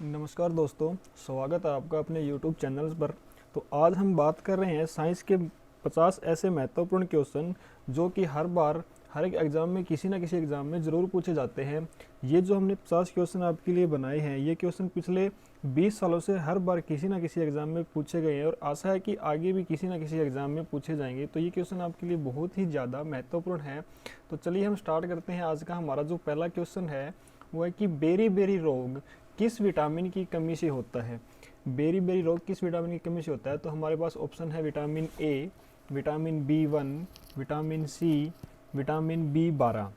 नमस्कार दोस्तों, स्वागत है आपका अपने YouTube चैनल पर। तो आज हम बात कर रहे हैं साइंस के 50 ऐसे महत्वपूर्ण क्वेश्चन जो कि हर बार हर एक एग्ज़ाम में किसी ना किसी एग्ज़ाम में ज़रूर पूछे जाते हैं। ये जो हमने 50 क्वेश्चन आपके लिए बनाए हैं, ये क्वेश्चन पिछले 20 सालों से हर बार किसी ना किसी एग्ज़ाम में पूछे गए हैं और आशा है कि आगे भी किसी ना किसी एग्ज़ाम में पूछे जाएंगे। तो ये क्वेश्चन आपके लिए बहुत ही ज़्यादा महत्वपूर्ण है। तो चलिए हम स्टार्ट करते हैं। आज का हमारा जो पहला क्वेश्चन है वो है कि बेरी बेरी रोग किस विटामिन की कमी से होता है। बेरी बेरी रोग किस विटामिन की कमी से होता है? तो हमारे पास ऑप्शन है vitamin A, vitamin B1, vitamin C, vitamin B12।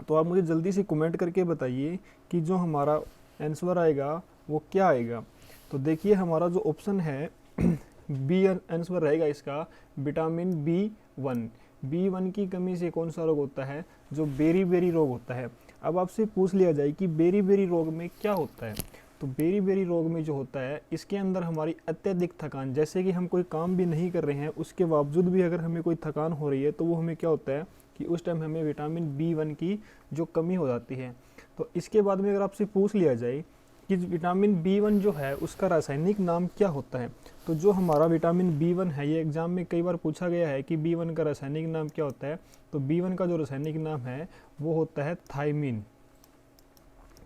तो आप मुझे जल्दी से कमेंट करके बताइए कि जो हमारा आंसर आएगा वो क्या आएगा। तो देखिए हमारा जो ऑप्शन है बी आंसर रहेगा इसका विटामिन B1। B1 की कमी से कौन सा रोग होता है? जो बेरी बेरी रोग होता है। अब आपसे पूछ लिया जाए कि बेरी बेरी रोग में क्या होता है, तो बेरी बेरी रोग में जो होता है इसके अंदर हमारी अत्यधिक थकान, जैसे कि हम कोई काम भी नहीं कर रहे हैं उसके बावजूद भी अगर हमें कोई थकान हो रही है तो वो हमें क्या होता है कि उस टाइम हमें विटामिन B1 की जो कमी हो जाती है। तो इसके बाद में अगर आपसे पूछ लिया जाए कि विटामिन B1 जो है उसका रासायनिक नाम क्या होता है, तो जो हमारा विटामिन B1 है, ये एग्जाम में कई बार पूछा गया है कि B1 का रासायनिक नाम क्या होता है। तो B1 का जो रासायनिक नाम है वो होता है थायमिन।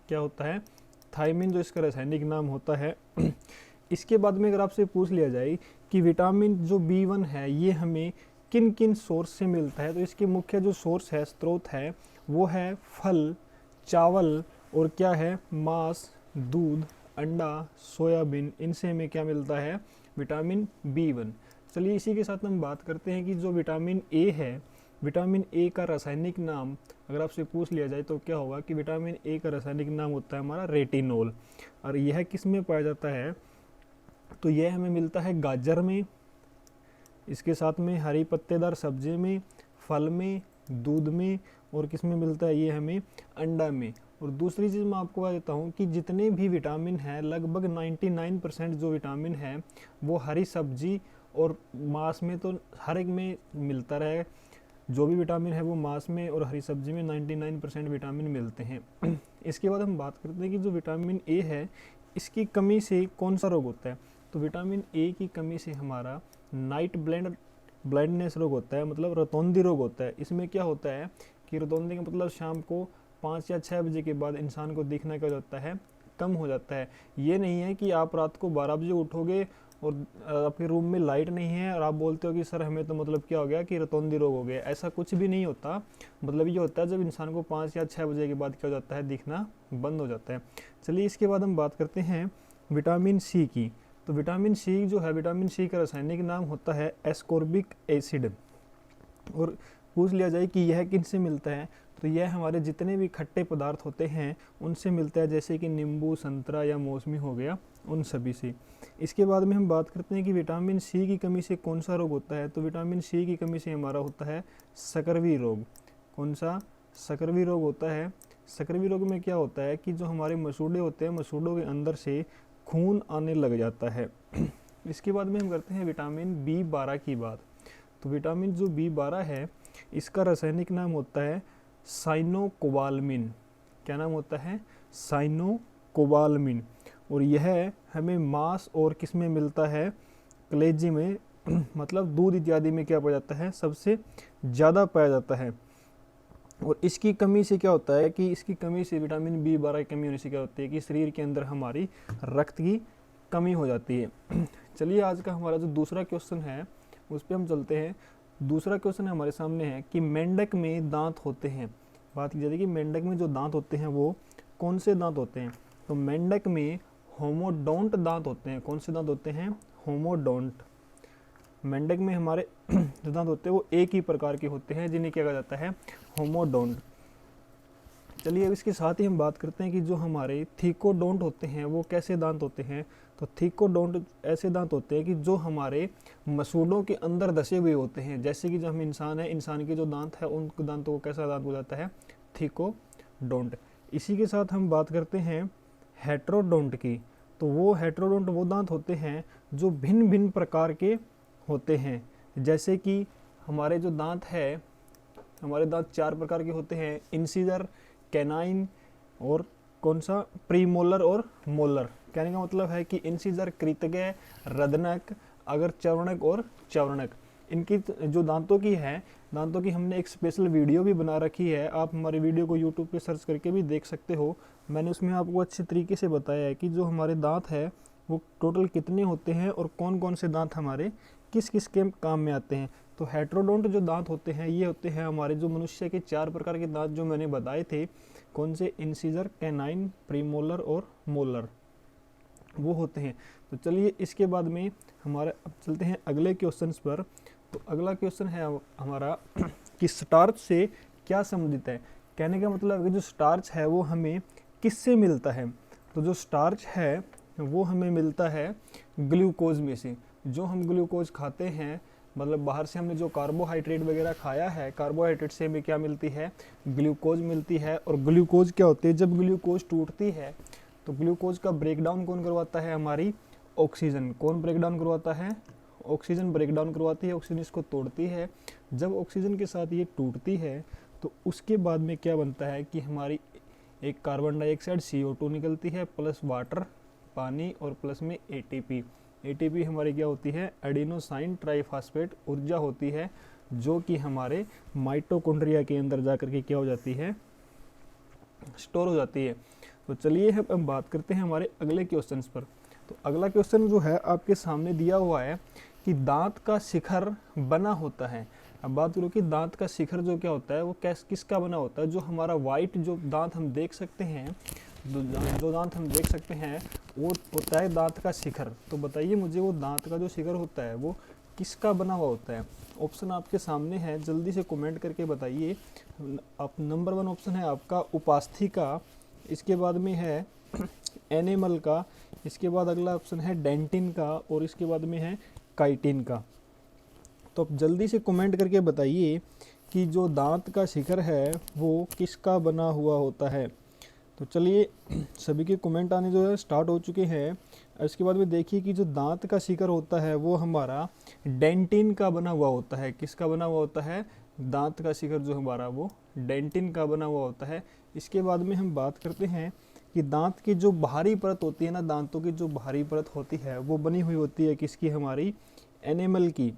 क्या होता है? थायमिन जो इसका रासायनिक नाम होता है। इसके बाद में अगर आपसे पूछ लिया जाए कि विटामिन जो B1 है ये हमें किन किन सोर्स से मिलता है, तो इसके मुख्य जो सोर्स है, स्रोत है, वो है फल, चावल और क्या है, मांस, दूध, अंडा, सोयाबीन। इनसे हमें क्या मिलता है? Vitamin B1। चलिए इसी के साथ हम बात करते हैं कि जो विटामिन ए है, विटामिन ए का रासायनिक नाम अगर आपसे पूछ लिया जाए तो क्या होगा कि विटामिन ए का रासायनिक नाम होता है हमारा रेटिनोल। और यह किस में पाया जाता है? तो यह हमें मिलता है गाजर में, इसके साथ में हरी पत्तेदार सब्जी में, फल में, दूध में, और किस में मिलता है ये हमें? अंडा में। और दूसरी चीज़ मैं आपको बता देता हूँ कि जितने भी विटामिन हैं लगभग 99% जो विटामिन है वो हरी सब्जी और मांस में तो हर एक में मिलता रहे। जो भी विटामिन है वो मांस में और हरी सब्जी में 99% विटामिन मिलते हैं। इसके बाद हम बात करते हैं कि जो विटामिन ए है इसकी कमी से कौन सा रोग होता है। तो विटामिन ए की कमी से हमारा नाइट ब्लाइंडनेस रोग होता है, मतलब रतौंधी रोग होता है। इसमें क्या होता है कि रतौंधी का मतलब शाम को 5 या 6 बजे के बाद इंसान को दिखना क्या होता है? कम हो जाता है। ये नहीं है कि आप रात को 12 बजे उठोगे और आपके रूम में लाइट नहीं है और आप बोलते हो कि सर हमें तो मतलब क्या हो गया कि रतौंधी रोग हो गया। ऐसा कुछ भी नहीं होता। मतलब ये होता है जब इंसान को 5 या 6 बजे के बाद क्या हो जाता है? दिखना बंद हो जाता है। चलिए इसके बाद हम बात करते हैं विटामिन सी की। तो विटामिन सी जो है, विटामिन सी का रासायनिक नाम होता है एस्कॉर्बिक एसिड। और पूछ लिया जाए कि यह किन से मिलता है, तो यह हमारे जितने भी खट्टे पदार्थ होते हैं उनसे मिलता है, जैसे कि नींबू, संतरा या मौसमी हो गया, उन सभी से। इसके बाद में हम बात करते हैं कि विटामिन सी की कमी से कौन सा रोग होता है। तो विटामिन सी की कमी से हमारा होता है सकरवी रोग। कौन सा? सकरवी रोग होता है। सकरवी रोग में क्या होता है कि जो हमारे मसूड़े होते हैं, मसूड़ों के अंदर से खून आने लग जाता है। इसके बाद में हम करते हैं विटामिन B12 की बात। तो विटामिन जो B12 है इसका रासायनिक नाम होता है साइनोकोबालमिन। क्या नाम होता है? साइनोकोबालमिन। और यह हमें मांस और किस में मिलता है? कलेजी में मतलब दूध इत्यादि में क्या पाया जाता है? सबसे ज़्यादा पाया जाता है। और इसकी कमी से क्या होता है कि इसकी कमी से, विटामिन B12 की कमी होने से क्या होती है कि शरीर के अंदर हमारी रक्त की कमी हो जाती है। चलिए आज का हमारा जो दूसरा क्वेश्चन है उस पर हम चलते हैं। दूसरा क्वेश्चन हमारे सामने है कि मेंढक में दांत होते हैं। बात की जाती है कि मेंढक में जो दांत होते हैं वो कौन से दांत होते हैं। तो मेंढक में होमोडोंट दांत होते हैं। कौन से दांत होते हैं? होमोडोंट। मेंढक में हमारे जो दांत होते हैं वो एक ही प्रकार के होते हैं जिन्हें क्या कहा जाता है? होमोडोंट। चलिए अब इसके साथ ही हम बात करते हैं कि जो हमारे थीकोडोंट होते हैं वो कैसे दांत होते हैं। तो थीकोडोंट ऐसे दांत होते हैं कि जो हमारे मसूड़ों के अंदर धसे हुए होते हैं। जैसे कि जो हम इंसान है, इंसान के जो दांत है उन दांतों को कैसा दांत हो जाता है? थीकोडोंट। इसी के साथ हम बात करते हैं हेट्रोडोंट की। तो वो हेट्रोडोंट वो दांत होते हैं जो भिन्न भिन्न प्रकार के होते हैं। जैसे कि हमारे जो दांत है, हमारे दांत 4 प्रकार के होते हैं: इंसीजर, कैनाइन और कौन सा, प्रीमोलर और मोलर। कहने का मतलब है कि इंसिजर, कृतज्ञ, रदनक, अगर चवर्णक और चवर्णक, इनकी जो दांतों की है, दांतों की हमने एक स्पेशल वीडियो भी बना रखी है। आप हमारी वीडियो को यूट्यूब पे सर्च करके भी देख सकते हो। मैंने उसमें आपको अच्छे तरीके से बताया है कि जो हमारे दांत है वो टोटल कितने होते हैं और कौन कौन से दांत हमारे किस किस के काम में आते हैं। तो हेट्रोडोंट जो दांत होते हैं ये होते हैं हमारे जो मनुष्य के 4 प्रकार के दांत जो मैंने बताए थे, कौन से, इंसिजर, कैनाइन, प्रीमोलर और मोलर, वो होते हैं। तो चलिए इसके बाद में हमारा अब चलते हैं अगले क्वेश्चन पर। तो अगला क्वेश्चन है हमारा कि स्टार्च से क्या संबंधित है। कहने का मतलब है कि जो स्टार्च है वो हमें किससे मिलता है। तो जो स्टार्च है वो हमें मिलता है ग्लूकोज में से। जो हम ग्लूकोज खाते हैं, मतलब बाहर से हमने जो कार्बोहाइड्रेट वगैरह खाया है, कार्बोहाइड्रेट से हमें क्या मिलती है, ग्लूकोज मिलती है। और ग्लूकोज क्या होती है, जब ग्लूकोज टूटती है तो ग्लूकोज का ब्रेकडाउन कौन करवाता है, हमारी ऑक्सीजन। कौन ब्रेकडाउन करवाता है, ऑक्सीजन ब्रेकडाउन करवाती है, ऑक्सीजन इसको तोड़ती है। जब ऑक्सीजन के साथ ये टूटती है तो उसके बाद में क्या बनता है कि हमारी एक कार्बन डाइऑक्साइड CO2 निकलती है, प्लस वाटर पानी, और प्लस में ATP। ATP हमारी क्या होती है, एडिनोसाइन ट्राइफॉस्फेट ऊर्जा होती है, जो कि हमारे माइटोकॉन्ड्रिया के अंदर जाकर के क्या हो जाती है, स्टोर हो जाती है। तो चलिए हम बात करते हैं हमारे अगले क्वेश्चन पर। तो अगला क्वेश्चन जो है आपके सामने दिया हुआ है कि दांत का शिखर बना होता है। अब बात करो कि दांत का शिखर जो क्या होता है वो किसका बना होता है। जो हमारा वाइट जो दांत हम देख सकते हैं, जो दांत हम देख सकते हैं वो होता है दांत का शिखर। तो बताइए मुझे वो दांत का जो शिखर होता है वो किसका बना हुआ होता है। ऑप्शन आपके सामने है, जल्दी से कमेंट करके बताइए। आप नंबर 1 ऑप्शन है आपका उपास्थि का, इसके बाद में है एनिमल का, इसके बाद अगला ऑप्शन है डेंटिन का, और इसके बाद में है काइटिन का। तो आप जल्दी से कमेंट करके बताइए कि जो दांत का शिखर है वो किसका बना हुआ होता है। तो चलिए सभी के कमेंट आने जो है स्टार्ट हो चुके हैं। इसके बाद में देखिए कि जो दांत का शिखर होता है वो हमारा डेंटिन का बना हुआ होता है। किसका बना हुआ होता है, दांत का शिखर जो हमारा वो डेंटिन का बना हुआ होता है। इसके बाद में हम बात करते हैं कि दांत की जो बाहरी परत होती है ना, दांतों की जो बाहरी परत होती है वो बनी हुई होती है किसकी, हमारी एनिमल की,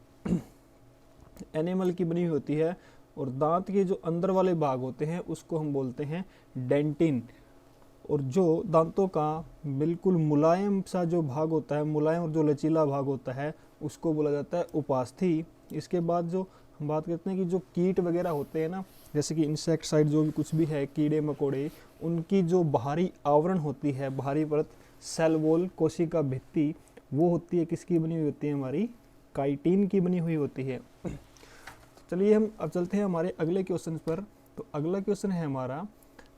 एनिमल की बनी हुई होती है। और दांत के जो अंदर वाले भाग होते हैं उसको हम बोलते हैं डेंटिन। और जो दांतों का बिल्कुल मुलायम सा जो भाग होता है, मुलायम और जो लचीला भाग होता है, उसको बोला जाता है उपास्थि। इसके बाद जो हम बात करते हैं कि जो कीट वगैरह होते हैं ना, जैसे कि इंसेक्टिसाइड जो भी कुछ भी है, कीड़े मकोड़े, उनकी जो बाहरी आवरण होती है, बाहरी परत, सेल वॉल, कोशिका भित्ति, वो होती है किसकी बनी हुई होती है, हमारी काइटिन की बनी हुई होती है। चलिए हम अब चलते हैं हमारे अगले क्वेश्चन पर। तो अगला क्वेश्चन है हमारा,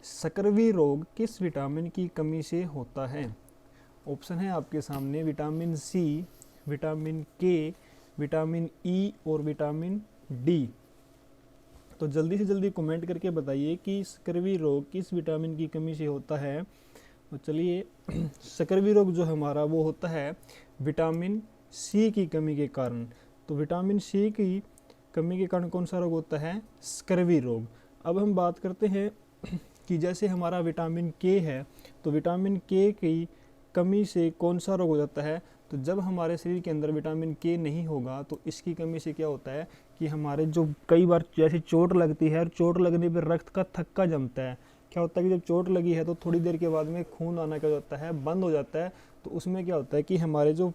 सकरवी रोग किस विटामिन की कमी से होता है। ऑप्शन है आपके सामने विटामिन सी, विटामिन के, विटामिन ई और विटामिन डी। तो जल्दी से जल्दी कमेंट करके बताइए कि सकरवी रोग किस विटामिन की कमी से होता है। तो चलिए सकरवी रोग जो हमारा वो होता है विटामिन सी की कमी के कारण। तो विटामिन सी की कमी के कारण कौन सा रोग होता है, स्कर्वी रोग। अब हम बात करते हैं कि जैसे हमारा विटामिन के है, तो विटामिन के की कमी से कौन सा रोग हो जाता है। तो जब हमारे शरीर के अंदर विटामिन के नहीं होगा तो इसकी कमी से क्या होता है कि हमारे जो कई बार जैसे चोट लगती है और चोट लगने पर रक्त का थक्का जमता है। क्या होता है कि जब चोट लगी है तो थोड़ी देर के बाद में खून आना क्या होता है, बंद हो जाता है। तो उसमें क्या होता है कि हमारे जो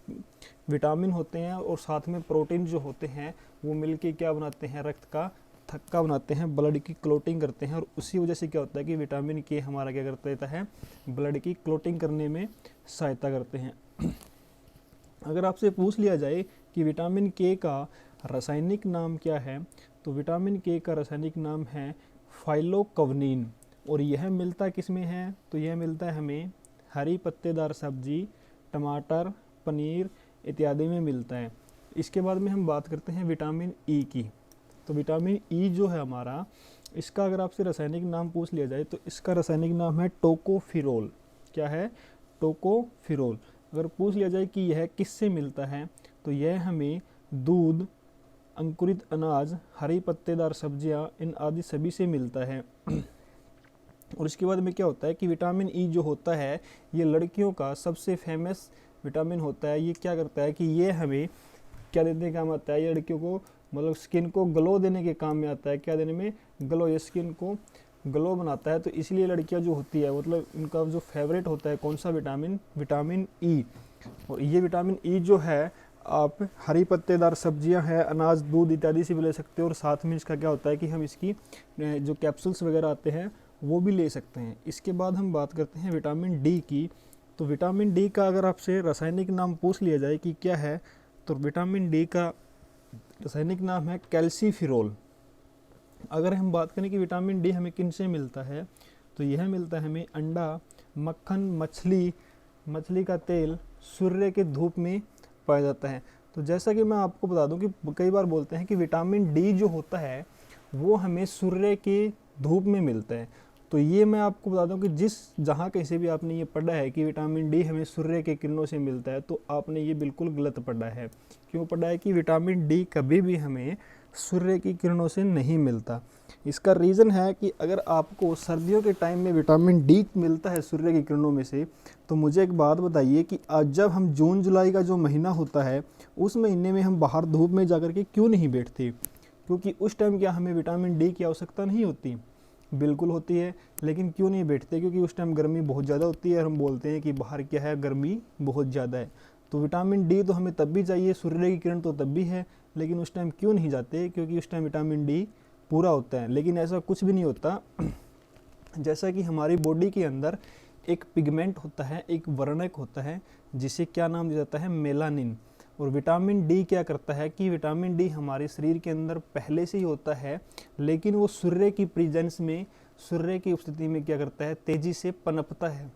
विटामिन होते हैं और साथ में प्रोटीन जो होते हैं वो मिलके क्या बनाते हैं, रक्त का थक्का बनाते हैं, ब्लड की क्लोटिंग करते हैं। और उसी वजह से क्या होता है कि विटामिन के हमारा क्या करता रहता है, ब्लड की क्लोटिंग करने में सहायता करते हैं। अगर आपसे पूछ लिया जाए कि विटामिन के का रासायनिक नाम क्या है, तो विटामिन के का रासायनिक नाम है फाइलोकवनीन। और यह मिलता किस में है, तो यह मिलता है हमें हरी पत्तेदार सब्जी, टमाटर, पनीर इत्यादि में मिलता है। इसके बाद में हम बात करते हैं विटामिन ई की। तो विटामिन ई जो है हमारा, इसका अगर आपसे रासायनिक नाम पूछ लिया जाए तो इसका रासायनिक नाम है टोकोफिरोल। क्या है, टोकोफिरोल। अगर पूछ लिया जाए कि यह किससे मिलता है, तो यह हमें दूध, अंकुरित अनाज, हरी पत्तेदार सब्जियां, इन आदि सभी से मिलता है। और इसके बाद में क्या होता है कि विटामिन ई जो होता है ये लड़कियों का सबसे फेमस विटामिन होता है। ये क्या करता है कि ये हमें क्या देने के काम आता है, ये लड़कियों को मतलब स्किन को ग्लो देने के काम में आता है। क्या देने में? ग्लो। ये स्किन को ग्लो बनाता है। तो इसलिए लड़कियां जो होती है मतलब इनका जो फेवरेट होता है कौन सा विटामिन? Vitamin E. और ये विटामिन ई जो है आप हरी पत्तेदार सब्जियां हैं, अनाज, दूध इत्यादि से भी ले सकते हो। और साथ में इसका क्या होता है कि हम इसकी जो कैप्सूल्स वगैरह आते हैं वो भी ले सकते हैं। इसके बाद हम बात करते हैं विटामिन डी की। तो विटामिन डी का अगर आपसे रासायनिक नाम पूछ लिया जाए कि क्या है, तो विटामिन डी का रासायनिक नाम है कैल्सीफिरोल। अगर हम बात करें कि विटामिन डी हमें किन से मिलता है, तो यह मिलता है हमें अंडा, मक्खन, मछली का तेल, सूर्य के धूप में पाया जाता है। तो जैसा कि मैं आपको बता दूं कि कई बार बोलते हैं कि विटामिन डी जो होता है वो हमें सूर्य के धूप में मिलता है। तो ये मैं आपको बता दूं कि जहाँ कहीं से भी आपने ये पढ़ा है कि विटामिन डी हमें सूर्य के किरणों से मिलता है, तो आपने ये बिल्कुल गलत पढ़ा है। क्यों पढ़ा है? कि विटामिन डी कभी भी हमें सूर्य की किरणों से नहीं मिलता। इसका रीज़न है कि अगर आपको सर्दियों के टाइम में विटामिन डी मिलता है सूर्य की किरणों में से, तो मुझे एक बात बताइए कि आज जब हम जून जुलाई का जो महीना होता है उस महीने में हम बाहर धूप में जाकर के क्यों नहीं बैठते? क्योंकि उस टाइम क्या हमें विटामिन डी की आवश्यकता नहीं होती? बिल्कुल होती है। लेकिन क्यों नहीं बैठते? क्योंकि उस टाइम गर्मी बहुत ज़्यादा होती है और हम बोलते हैं कि बाहर क्या है, गर्मी बहुत ज़्यादा है। तो विटामिन डी तो हमें तब भी चाहिए, सूर्य की किरण तो तब भी है, लेकिन उस टाइम क्यों नहीं जाते? क्योंकि उस टाइम विटामिन डी पूरा होता है। लेकिन ऐसा कुछ भी नहीं होता। जैसा कि हमारी बॉडी के अंदर एक पिगमेंट होता है, एक वर्णक होता है, जिसे क्या नाम दिया जाता है? मेलानिन। और विटामिन डी क्या करता है कि विटामिन डी हमारे शरीर के अंदर पहले से ही होता है, लेकिन वो सूर्य की प्रेजेंस में, सूर्य की उपस्थिति में क्या करता है? तेजी से पनपता है।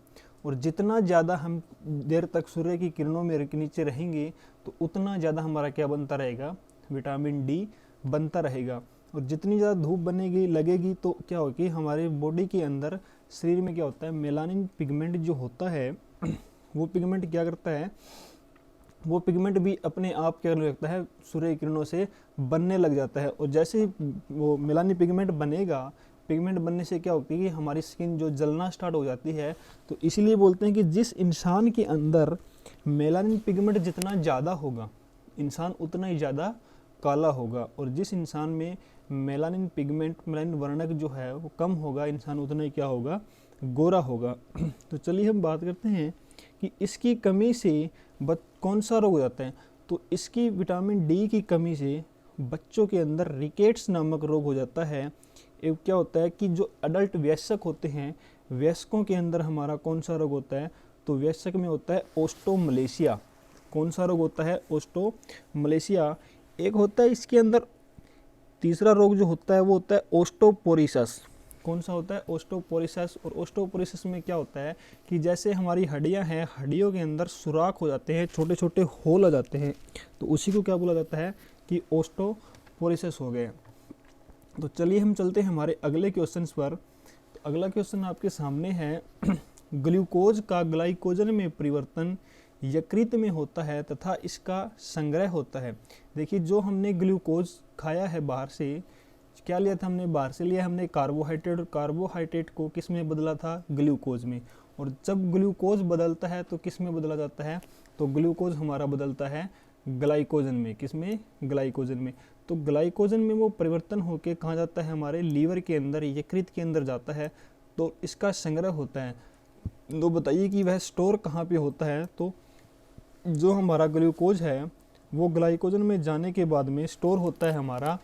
और जितना ज़्यादा हम देर तक सूर्य की किरणों में नीचे रहेंगे तो उतना ज़्यादा हमारा क्या बनता रहेगा? विटामिन डी बनता रहेगा। और जितनी ज़्यादा धूप बनेगी लगेगी तो क्या होगा कि हमारे बॉडी के अंदर शरीर में क्या होता है? मेलानिन पिगमेंट जो होता है वो पिगमेंट क्या करता है? वो पिगमेंट भी अपने आप क्या करने लगता है? सूर्य किरणों से बनने लग जाता है। और जैसे ही वो मेलानिन पिगमेंट बनेगा, पिगमेंट बनने से क्या होती है कि हमारी स्किन जो जलना स्टार्ट हो जाती है। तो इसीलिए बोलते हैं कि जिस इंसान के अंदर मेलानिन पिगमेंट जितना ज़्यादा होगा, इंसान उतना ही ज़्यादा काला होगा। और जिस इंसान में मेलानिन पिगमेंट, मेलानिन वर्णक जो है वो कम होगा, इंसान उतना ही क्या होगा? गोरा होगा। तो चलिए हम बात करते हैं कि इसकी कमी से कौन सा रोग हो जाता है। तो इसकी विटामिन डी की कमी से बच्चों के अंदर रिकेट्स नामक रोग हो जाता है। एक क्या होता है कि जो अडल्ट वयस्क होते हैं, वयस्कों के अंदर हमारा कौन सा रोग होता है? तो वयस्क में होता है ओस्टोमलेशिया। कौन सा रोग होता है? ओस्टोमलेशिया। एक होता है इसके अंदर तीसरा रोग जो होता है वो होता है ओस्टोपोरिसस। कौन सा होता है? ओस्टोपोरिसस। और ओस्टोपोरिसस में क्या होता है कि जैसे हमारी हड्डियां हैं, हड्डियों के अंदर सुराख हो जाते हैं, छोटे छोटे होल आ जाते हैं, तो उसी को क्या बोला जाता है कि ओस्टोपोरिसस हो गए। तो चलिए हम चलते हैं हमारे अगले क्वेश्चन पर। तो अगला क्वेश्चन आपके सामने है ग्लूकोज का ग्लाइकोजन में परिवर्तन यकृत में होता है तथा इसका संग्रह होता है। देखिए जो हमने ग्लूकोज खाया है बाहर से, क्या लिया था हमने? बाहर से लिया हमने कार्बोहाइड्रेट, और कार्बोहाइड्रेट को किस में बदला था? ग्लूकोज में। और जब ग्लूकोज बदलता है तो किस में बदला जाता है? तो ग्लूकोज हमारा बदलता है ग्लाइकोजन में। किस में? ग्लाइकोजन में। तो ग्लाइकोजन में वो परिवर्तन होकर कहाँ जाता है? हमारे लीवर के अंदर, यकृत के अंदर जाता है। तो इसका संग्रह होता है। तो बताइए कि वह स्टोर कहाँ पे होता है? तो जो हमारा ग्लूकोज है वो ग्लाइकोजन में जाने के बाद में स्टोर होता है हमारा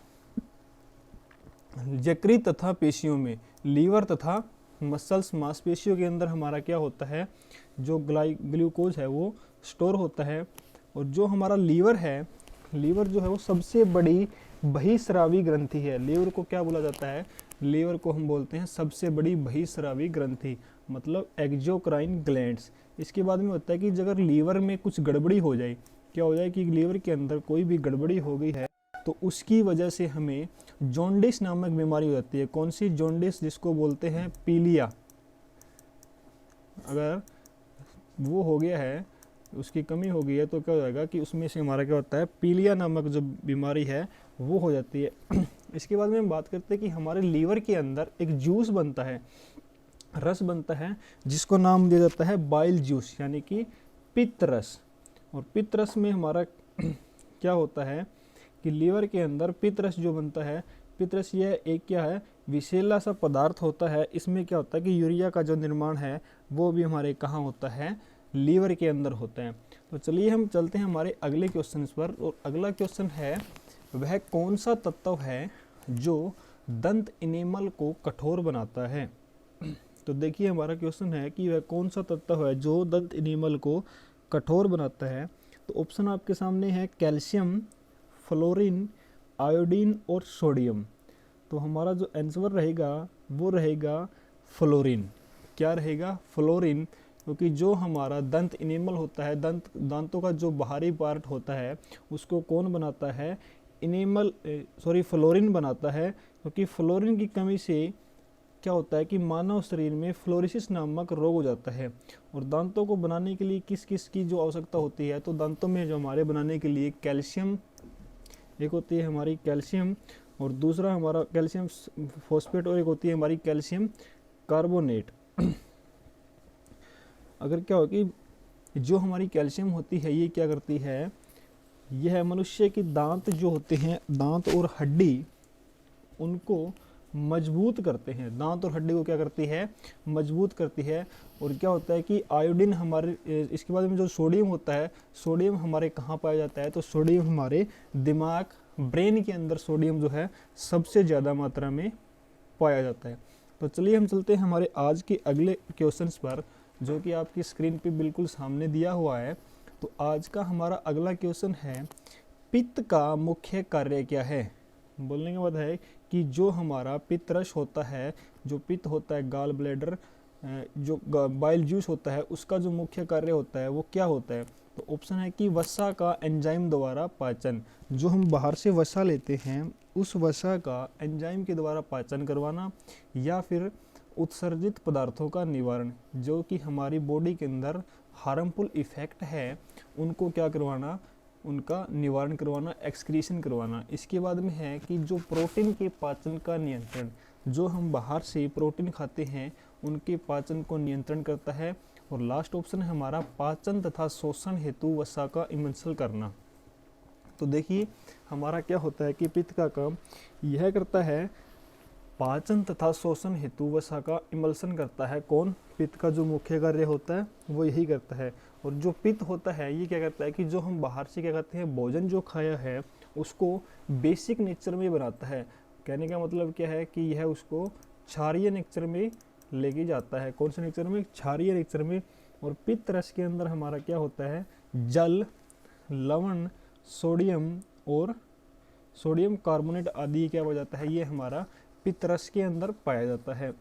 यकृत तथा पेशियों में। लीवर तथा मसल्स, मांसपेशियों के अंदर हमारा क्या होता है? जो ग्लूकोज है वो स्टोर होता है। और जो हमारा लीवर है, लीवर जो है वो सबसे बड़ी बहिस्रावी ग्रंथि है। लीवर को क्या बोला जाता है? लीवर को हम बोलते हैं सबसे बड़ी बहिस्रावी ग्रंथि, मतलब एक्सोक्राइन ग्लैंड्स। इसके बाद में होता है कि अगर लीवर में कुछ गड़बड़ी हो जाए, क्या हो जाए कि लीवर के अंदर कोई भी गड़बड़ी हो गई है तो उसकी वजह से हमें जॉन्डिस नामक बीमारी हो जाती है। कौन सी? जॉन्डिस, जिसको बोलते हैं पीलिया। अगर वो हो गया है, उसकी कमी हो गई है, तो क्या हो जाएगा कि उसमें से हमारा क्या होता है? पीलिया नामक जो बीमारी है वो हो जाती है। इसके बाद में हम बात करते हैं कि हमारे लीवर के अंदर एक जूस बनता है। रस बनता है जिसको नाम दिया जाता है बाइल जूस यानी कि पित्त रस। और पित्त रस में हमारा क्या होता है कि लीवर के अंदर पित्त रस जो बनता है, पित्त रस यह एक क्या है, विषैला सा पदार्थ होता है। इसमें क्या होता है कि यूरिया का जो निर्माण है वो भी हमारे कहाँ होता है, लीवर के अंदर होता है। तो चलिए हम चलते हैं हमारे अगले क्वेश्चन पर। और अगला क्वेश्चन है, वह कौन सा तत्व है जो दंत इनेमल को कठोर बनाता है। तो देखिए हमारा क्वेश्चन है कि वह कौन सा तत्व है जो दंत इनेमल को कठोर बनाता है। तो ऑप्शन आपके सामने है कैल्शियम, फ्लोरीन, आयोडीन और सोडियम। तो हमारा जो आंसर रहेगा वो रहेगा फ्लोरीन। क्या रहेगा, फ्लोरीन। क्योंकि जो हमारा दंत इनेमल होता है, दांतों का जो बाहरी पार्ट होता है उसको कौन बनाता है, फ्लोरीन बनाता है। क्योंकि फ्लोरीन की कमी से क्या होता है कि मानव शरीर में फ्लोरोसिस नामक रोग हो जाता है। और दांतों को बनाने के लिए किस किस की जो आवश्यकता होती है, तो दांतों में जो हमारे बनाने के लिए कैल्शियम, एक होती है हमारी कैल्शियम और दूसरा हमारा कैल्शियम फॉस्फेट और एक होती है हमारी कैल्शियम कार्बोनेट। अगर क्या हो कि जो हमारी कैल्शियम होती है ये क्या करती है, यह मनुष्य की दांत जो होते हैं, दांत और हड्डी, उनको मजबूत करते हैं। दांत और हड्डी को क्या करती है, मजबूत करती है। और क्या होता है कि आयोडीन हमारे, इसके बाद में जो सोडियम होता है, सोडियम हमारे कहाँ पाया जाता है, तो सोडियम हमारे दिमाग, ब्रेन के अंदर सोडियम जो है सबसे ज़्यादा मात्रा में पाया जाता है। तो चलिए हम चलते हैं हमारे आज के अगले क्वेश्चंस पर, जो कि आपकी स्क्रीन पे बिल्कुल सामने दिया हुआ है। तो आज का हमारा अगला क्वेश्चन है, पित्त का मुख्य कार्य क्या है। बोलने के बाद है कि जो हमारा पित्त रस होता है, जो पित्त होता है, गाल ब्लैडर, जो बाइल जूस होता है, उसका जो मुख्य कार्य होता है वो क्या होता है। तो ऑप्शन है कि वसा का एंजाइम द्वारा पाचन। जो हम बाहर से वसा लेते हैं उस वसा का एंजाइम के द्वारा पाचन करवाना, या फिर उत्सर्जित पदार्थों का निवारण, जो कि हमारी बॉडी के अंदर हार्मफुल इफेक्ट है उनको क्या करवाना, उनका निवारण करवाना, एक्सक्रीशन करवाना। इसके बाद में है कि जो प्रोटीन के पाचन का नियंत्रण, जो हम बाहर से प्रोटीन खाते हैं उनके पाचन को नियंत्रण करता है। और लास्ट ऑप्शन है हमारा पाचन तथा शोषण हेतु वसा का इमल्सन करना। तो देखिए हमारा क्या होता है कि पित्त का काम यह करता है, पाचन तथा शोषण हेतु वसा का इमल्सन करता है। कौन, पित्त का जो मुख्य कार्य होता है वो यही करता है। और जो पित्त होता है ये क्या करता है कि जो हम बाहर से क्या करते हैं, भोजन जो खाया है उसको बेसिक नेचर में बनाता है। कहने का मतलब क्या है कि यह उसको क्षारीय नेचर में लेके जाता है। कौन से नेचर में, क्षारीय नेचर में। और पित्त रस के अंदर हमारा क्या होता है, जल, लवण, सोडियम और सोडियम कार्बोनेट आदि क्या हो जाता है, ये हमारा पित्त रस के अंदर पाया जाता है।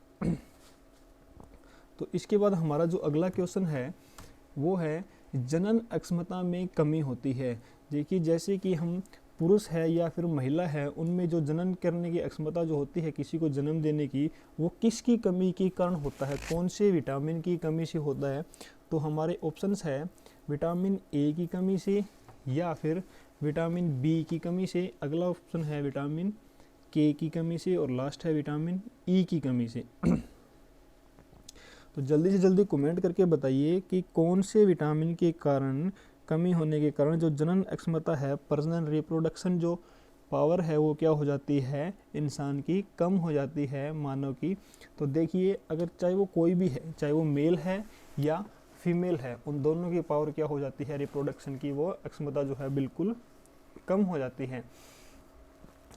तो इसके बाद हमारा जो अगला क्वेश्चन है वो है, जनन अक्षमता में कमी होती है। देखिए जैसे कि हम पुरुष है या फिर महिला है, उनमें जो जनन करने की अक्षमता जो होती है, किसी को जन्म देने की, वो किसकी कमी के कारण होता है, कौन से विटामिन की कमी से होता है। तो हमारे ऑप्शंस है विटामिन ए की कमी से, या फिर विटामिन बी की कमी से, अगला ऑप्शन है विटामिन के की कमी से, और लास्ट है विटामिन ई की कमी से। तो जल्दी से जल्दी कमेंट करके बताइए कि कौन से विटामिन के कारण, कमी होने के कारण जो जनन अक्षमता है, पर्सनल रिप्रोडक्शन जो पावर है वो क्या हो जाती है, इंसान की कम हो जाती है, मानव की। तो देखिए अगर चाहे वो कोई भी है, चाहे वो मेल है या फीमेल है, उन दोनों की पावर क्या हो जाती है, रिप्रोडक्शन की वो अक्षमता जो है बिल्कुल कम हो जाती है।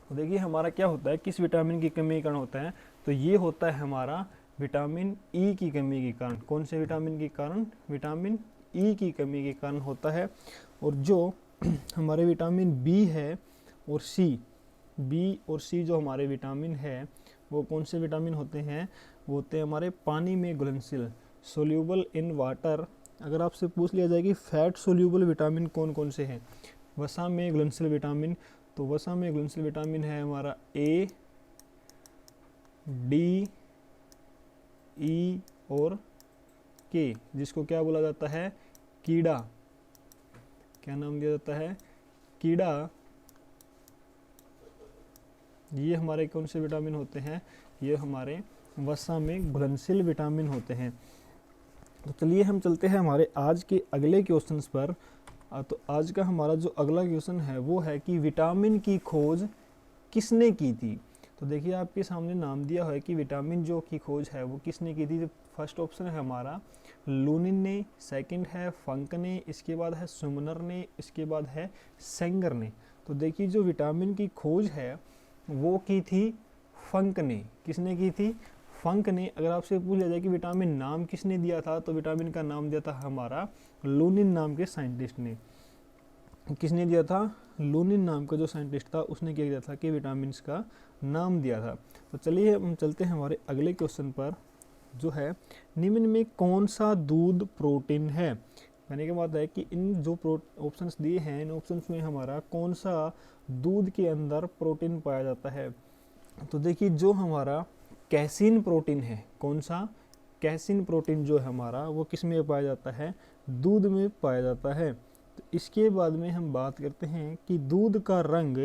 तो देखिए हमारा क्या होता है, किस विटामिन की कमी के कारण होता है, तो ये होता है हमारा विटामिन ई की कमी के कारण। कौन से विटामिन के कारण, विटामिन ई की कमी के कारण होता है। और जो हमारे विटामिन बी है और सी, बी और सी जो हमारे विटामिन है वो कौन से विटामिन होते हैं, वो होते हैं हमारे पानी में घुलनशील, सोल्यूबल इन वाटर। अगर आपसे पूछ लिया जाए कि फैट सोल्यूबल विटामिन कौन कौन से हैं, वसा में घुलनशील विटामिन, तो वसा में घुलनशील विटामिन है हमारा ए, डी, ई और के, जिसको क्या बोला जाता है, कीड़ा। क्या नाम दिया जाता है, कीड़ा। ये हमारे कौन से विटामिन होते हैं, ये हमारे वसा में घुलनशील विटामिन होते हैं। तो चलिए हम चलते हैं हमारे आज के अगले क्वेश्चंस पर। तो आज का हमारा जो अगला क्वेश्चन है वो है कि विटामिन की खोज किसने की थी। तो देखिए आपके सामने नाम दिया है कि विटामिन जो की खोज है वो किसने की थी। जो फर्स्ट ऑप्शन है हमारा लूनिन ने, सेकंड है फंक ने, इसके बाद है सुमनर ने, इसके बाद है सेंगर ने। तो देखिए जो विटामिन की खोज है वो की थी फंक ने। किसने की थी? फंक ने। अगर आपसे पूछ लिया जाए कि विटामिन नाम किसने दिया था, तो विटामिन का नाम दिया था हमारा लूनिन नाम के साइंटिस्ट ने। किसने दिया था? लूनिन नाम का जो साइंटिस्ट था उसने क्या किया था कि विटामिन का नाम दिया था। तो चलिए हम चलते हैं हमारे अगले क्वेश्चन पर, जो है निम्न में कौन सा दूध प्रोटीन है। कहने के बाद है कि इन जो ऑप्शंस दिए हैं इन ऑप्शंस में हमारा कौन सा दूध के अंदर प्रोटीन पाया जाता है। तो देखिए जो हमारा कैसीन प्रोटीन है, कौन सा? कैसीन प्रोटीन जो है हमारा वो किस में पाया जाता है? दूध में पाया जाता है। तो इसके बाद में हम बात करते हैं कि दूध का रंग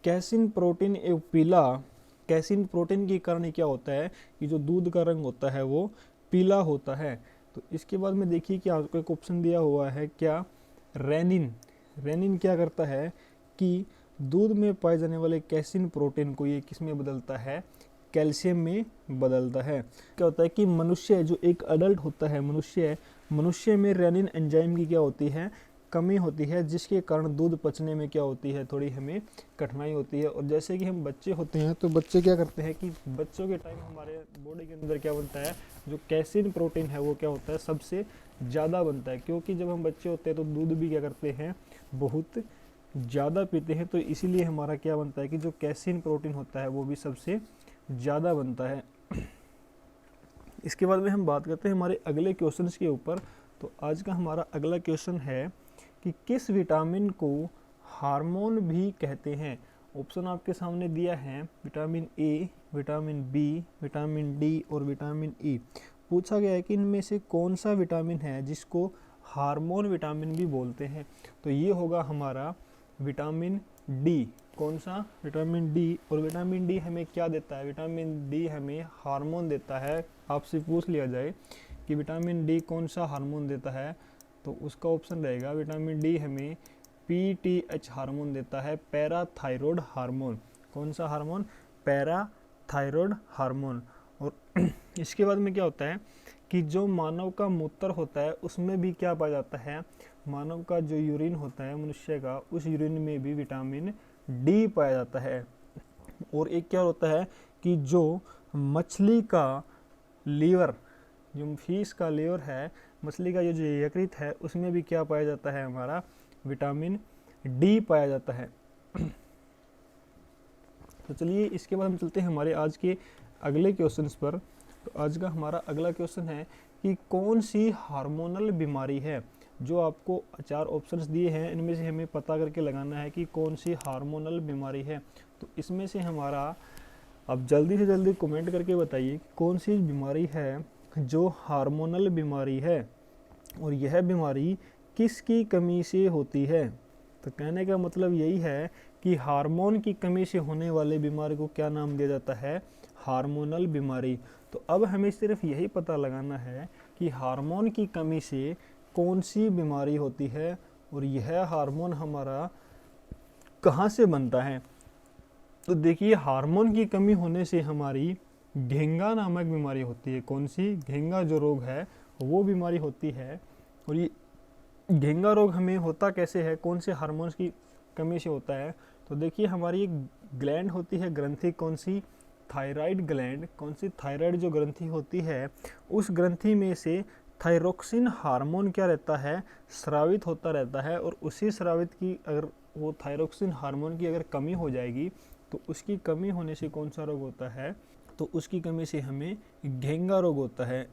कैसीन प्रोटीन एवं पीला। कैसीन प्रोटीन के कारण क्या होता है कि जो दूध का रंग होता है वो पीला होता है। तो इसके बाद में देखिए कि आपको एक ऑप्शन दिया हुआ है क्या? रेनिन। रेनिन क्या करता है कि दूध में पाए जाने वाले कैसीन प्रोटीन को ये किस में बदलता है? कैल्शियम में बदलता है। क्या होता है कि मनुष्य जो एक अडल्ट होता है, मनुष्य में रेनिन एंजाइम की क्या होती है? कमी होती है, जिसके कारण दूध पचने में क्या होती है? थोड़ी हमें कठिनाई होती है। और जैसे कि हम बच्चे होते हैं तो बच्चे क्या करते हैं कि बच्चों के टाइम हमारे बॉडी के अंदर क्या बनता है? जो कैसीन प्रोटीन है वो क्या होता है? सबसे ज़्यादा बनता है, क्योंकि जब हम बच्चे होते हैं तो दूध भी क्या करते हैं? बहुत ज़्यादा पीते हैं। तो इसीलिए हमारा क्या बनता है कि जो कैसीन प्रोटीन होता है वो भी सबसे ज़्यादा बनता है। इसके बाद में हम बात करते हैं हमारे अगले क्वेश्चंस के ऊपर। तो आज का हमारा अगला क्वेश्चन है कि किस विटामिन को हार्मोन भी कहते हैं। ऑप्शन आपके सामने दिया है vitamin A, vitamin B, vitamin D और विटामिन ई। पूछा गया है कि इनमें से कौन सा विटामिन है जिसको हार्मोन विटामिन भी बोलते हैं। तो ये होगा हमारा विटामिन डी। कौन सा? Vitamin D. और विटामिन डी हमें क्या देता है? विटामिन डी हमें हार्मोन देता है। आपसे पूछ लिया जाए कि विटामिन डी कौन सा हार्मोन देता है, तो उसका ऑप्शन रहेगा विटामिन डी हमें पीटीएच हार्मोन देता है, पैराथायरॉयड हार्मोन। कौन सा हार्मोन? Parathyroid hormone. और इसके बाद में क्या होता है कि जो मानव का मूत्र होता है उसमें भी क्या पाया जाता है? मानव का जो यूरिन होता है मनुष्य का, उस यूरिन में भी विटामिन डी पाया जाता है। और एक क्या होता है कि जो मछली का लीवर, जो फिश का लीवर है, मछली का जो यकृत है, उसमें भी क्या पाया जाता है? हमारा विटामिन डी पाया जाता है। तो चलिए इसके बाद हम चलते हैं हमारे आज के अगले क्वेश्चंस पर। तो आज का हमारा अगला क्वेश्चन है कि कौन सी हार्मोनल बीमारी है। जो आपको 4 ऑप्शंस दिए हैं इनमें से हमें पता करके लगाना है कि कौन सी हार्मोनल बीमारी है। तो इसमें से हमारा अब जल्दी से जल्दी कमेंट करके बताइए कौन सी बीमारी है जो हार्मोनल बीमारी है और यह बीमारी किसकी कमी से होती है। तो कहने का मतलब यही है कि हार्मोन की कमी से होने वाले बीमारी को क्या नाम दिया जाता है? हार्मोनल बीमारी। तो अब हमें सिर्फ यही पता लगाना है कि हार्मोन की कमी से कौन सी बीमारी होती है और यह हार्मोन हमारा कहाँ से बनता है। तो देखिए हार्मोन की कमी होने से हमारी घेंगा नामक बीमारी होती है। कौन सी? घेंगा जो रोग है वो बीमारी होती है। और ये घेंगा रोग हमें होता कैसे है? कौन से हार्मोन्स की कमी से होता है? तो देखिए हमारी एक ग्लैंड होती है, ग्रंथि, कौन सी? Thyroid gland. कौन सी? थायराइड जो ग्रंथि होती है उस ग्रंथि में से थायरोक्सिन हार्मोन क्या रहता है? स्रावित होता रहता है। और उसी स्रावित की अगर वो थायरोक्सिन हार्मोन की अगर कमी हो जाएगी तो उसकी कमी होने से कौन सा रोग होता है? तो उसकी कमी से हमें घेंगा रोग होता है।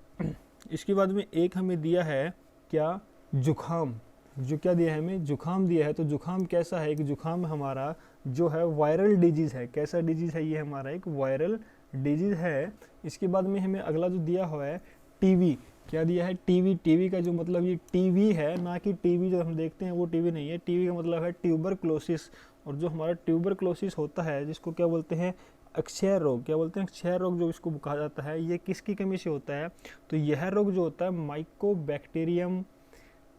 इसके बाद में एक हमें दिया है क्या? जुखाम। जो क्या दिया है हमें? जुखाम दिया है। तो जुखाम कैसा है? कि जुखाम हमारा जो है वायरल डिजीज़ है। कैसा डिजीज़ है? ये हमारा एक वायरल डिजीज़ है। इसके बाद में हमें अगला जो दिया हुआ है टीवी। क्या दिया है? टीवी। टीवी का जो मतलब ये टीवी है, ना कि टीवी जो हम देखते हैं वो टीवी नहीं है। टीवी का मतलब है ट्यूबरक्लोसिस। और जो हमारा ट्यूबरक्लोसिस होता है जिसको क्या बोलते हैं? अक्षय रोग, क्या बोलते हैं, अक्षय रोग जो इसको कहा जाता है, ये किसकी कमी से होता है? तो यह रोग जो होता है माइकोबैक्टीरियम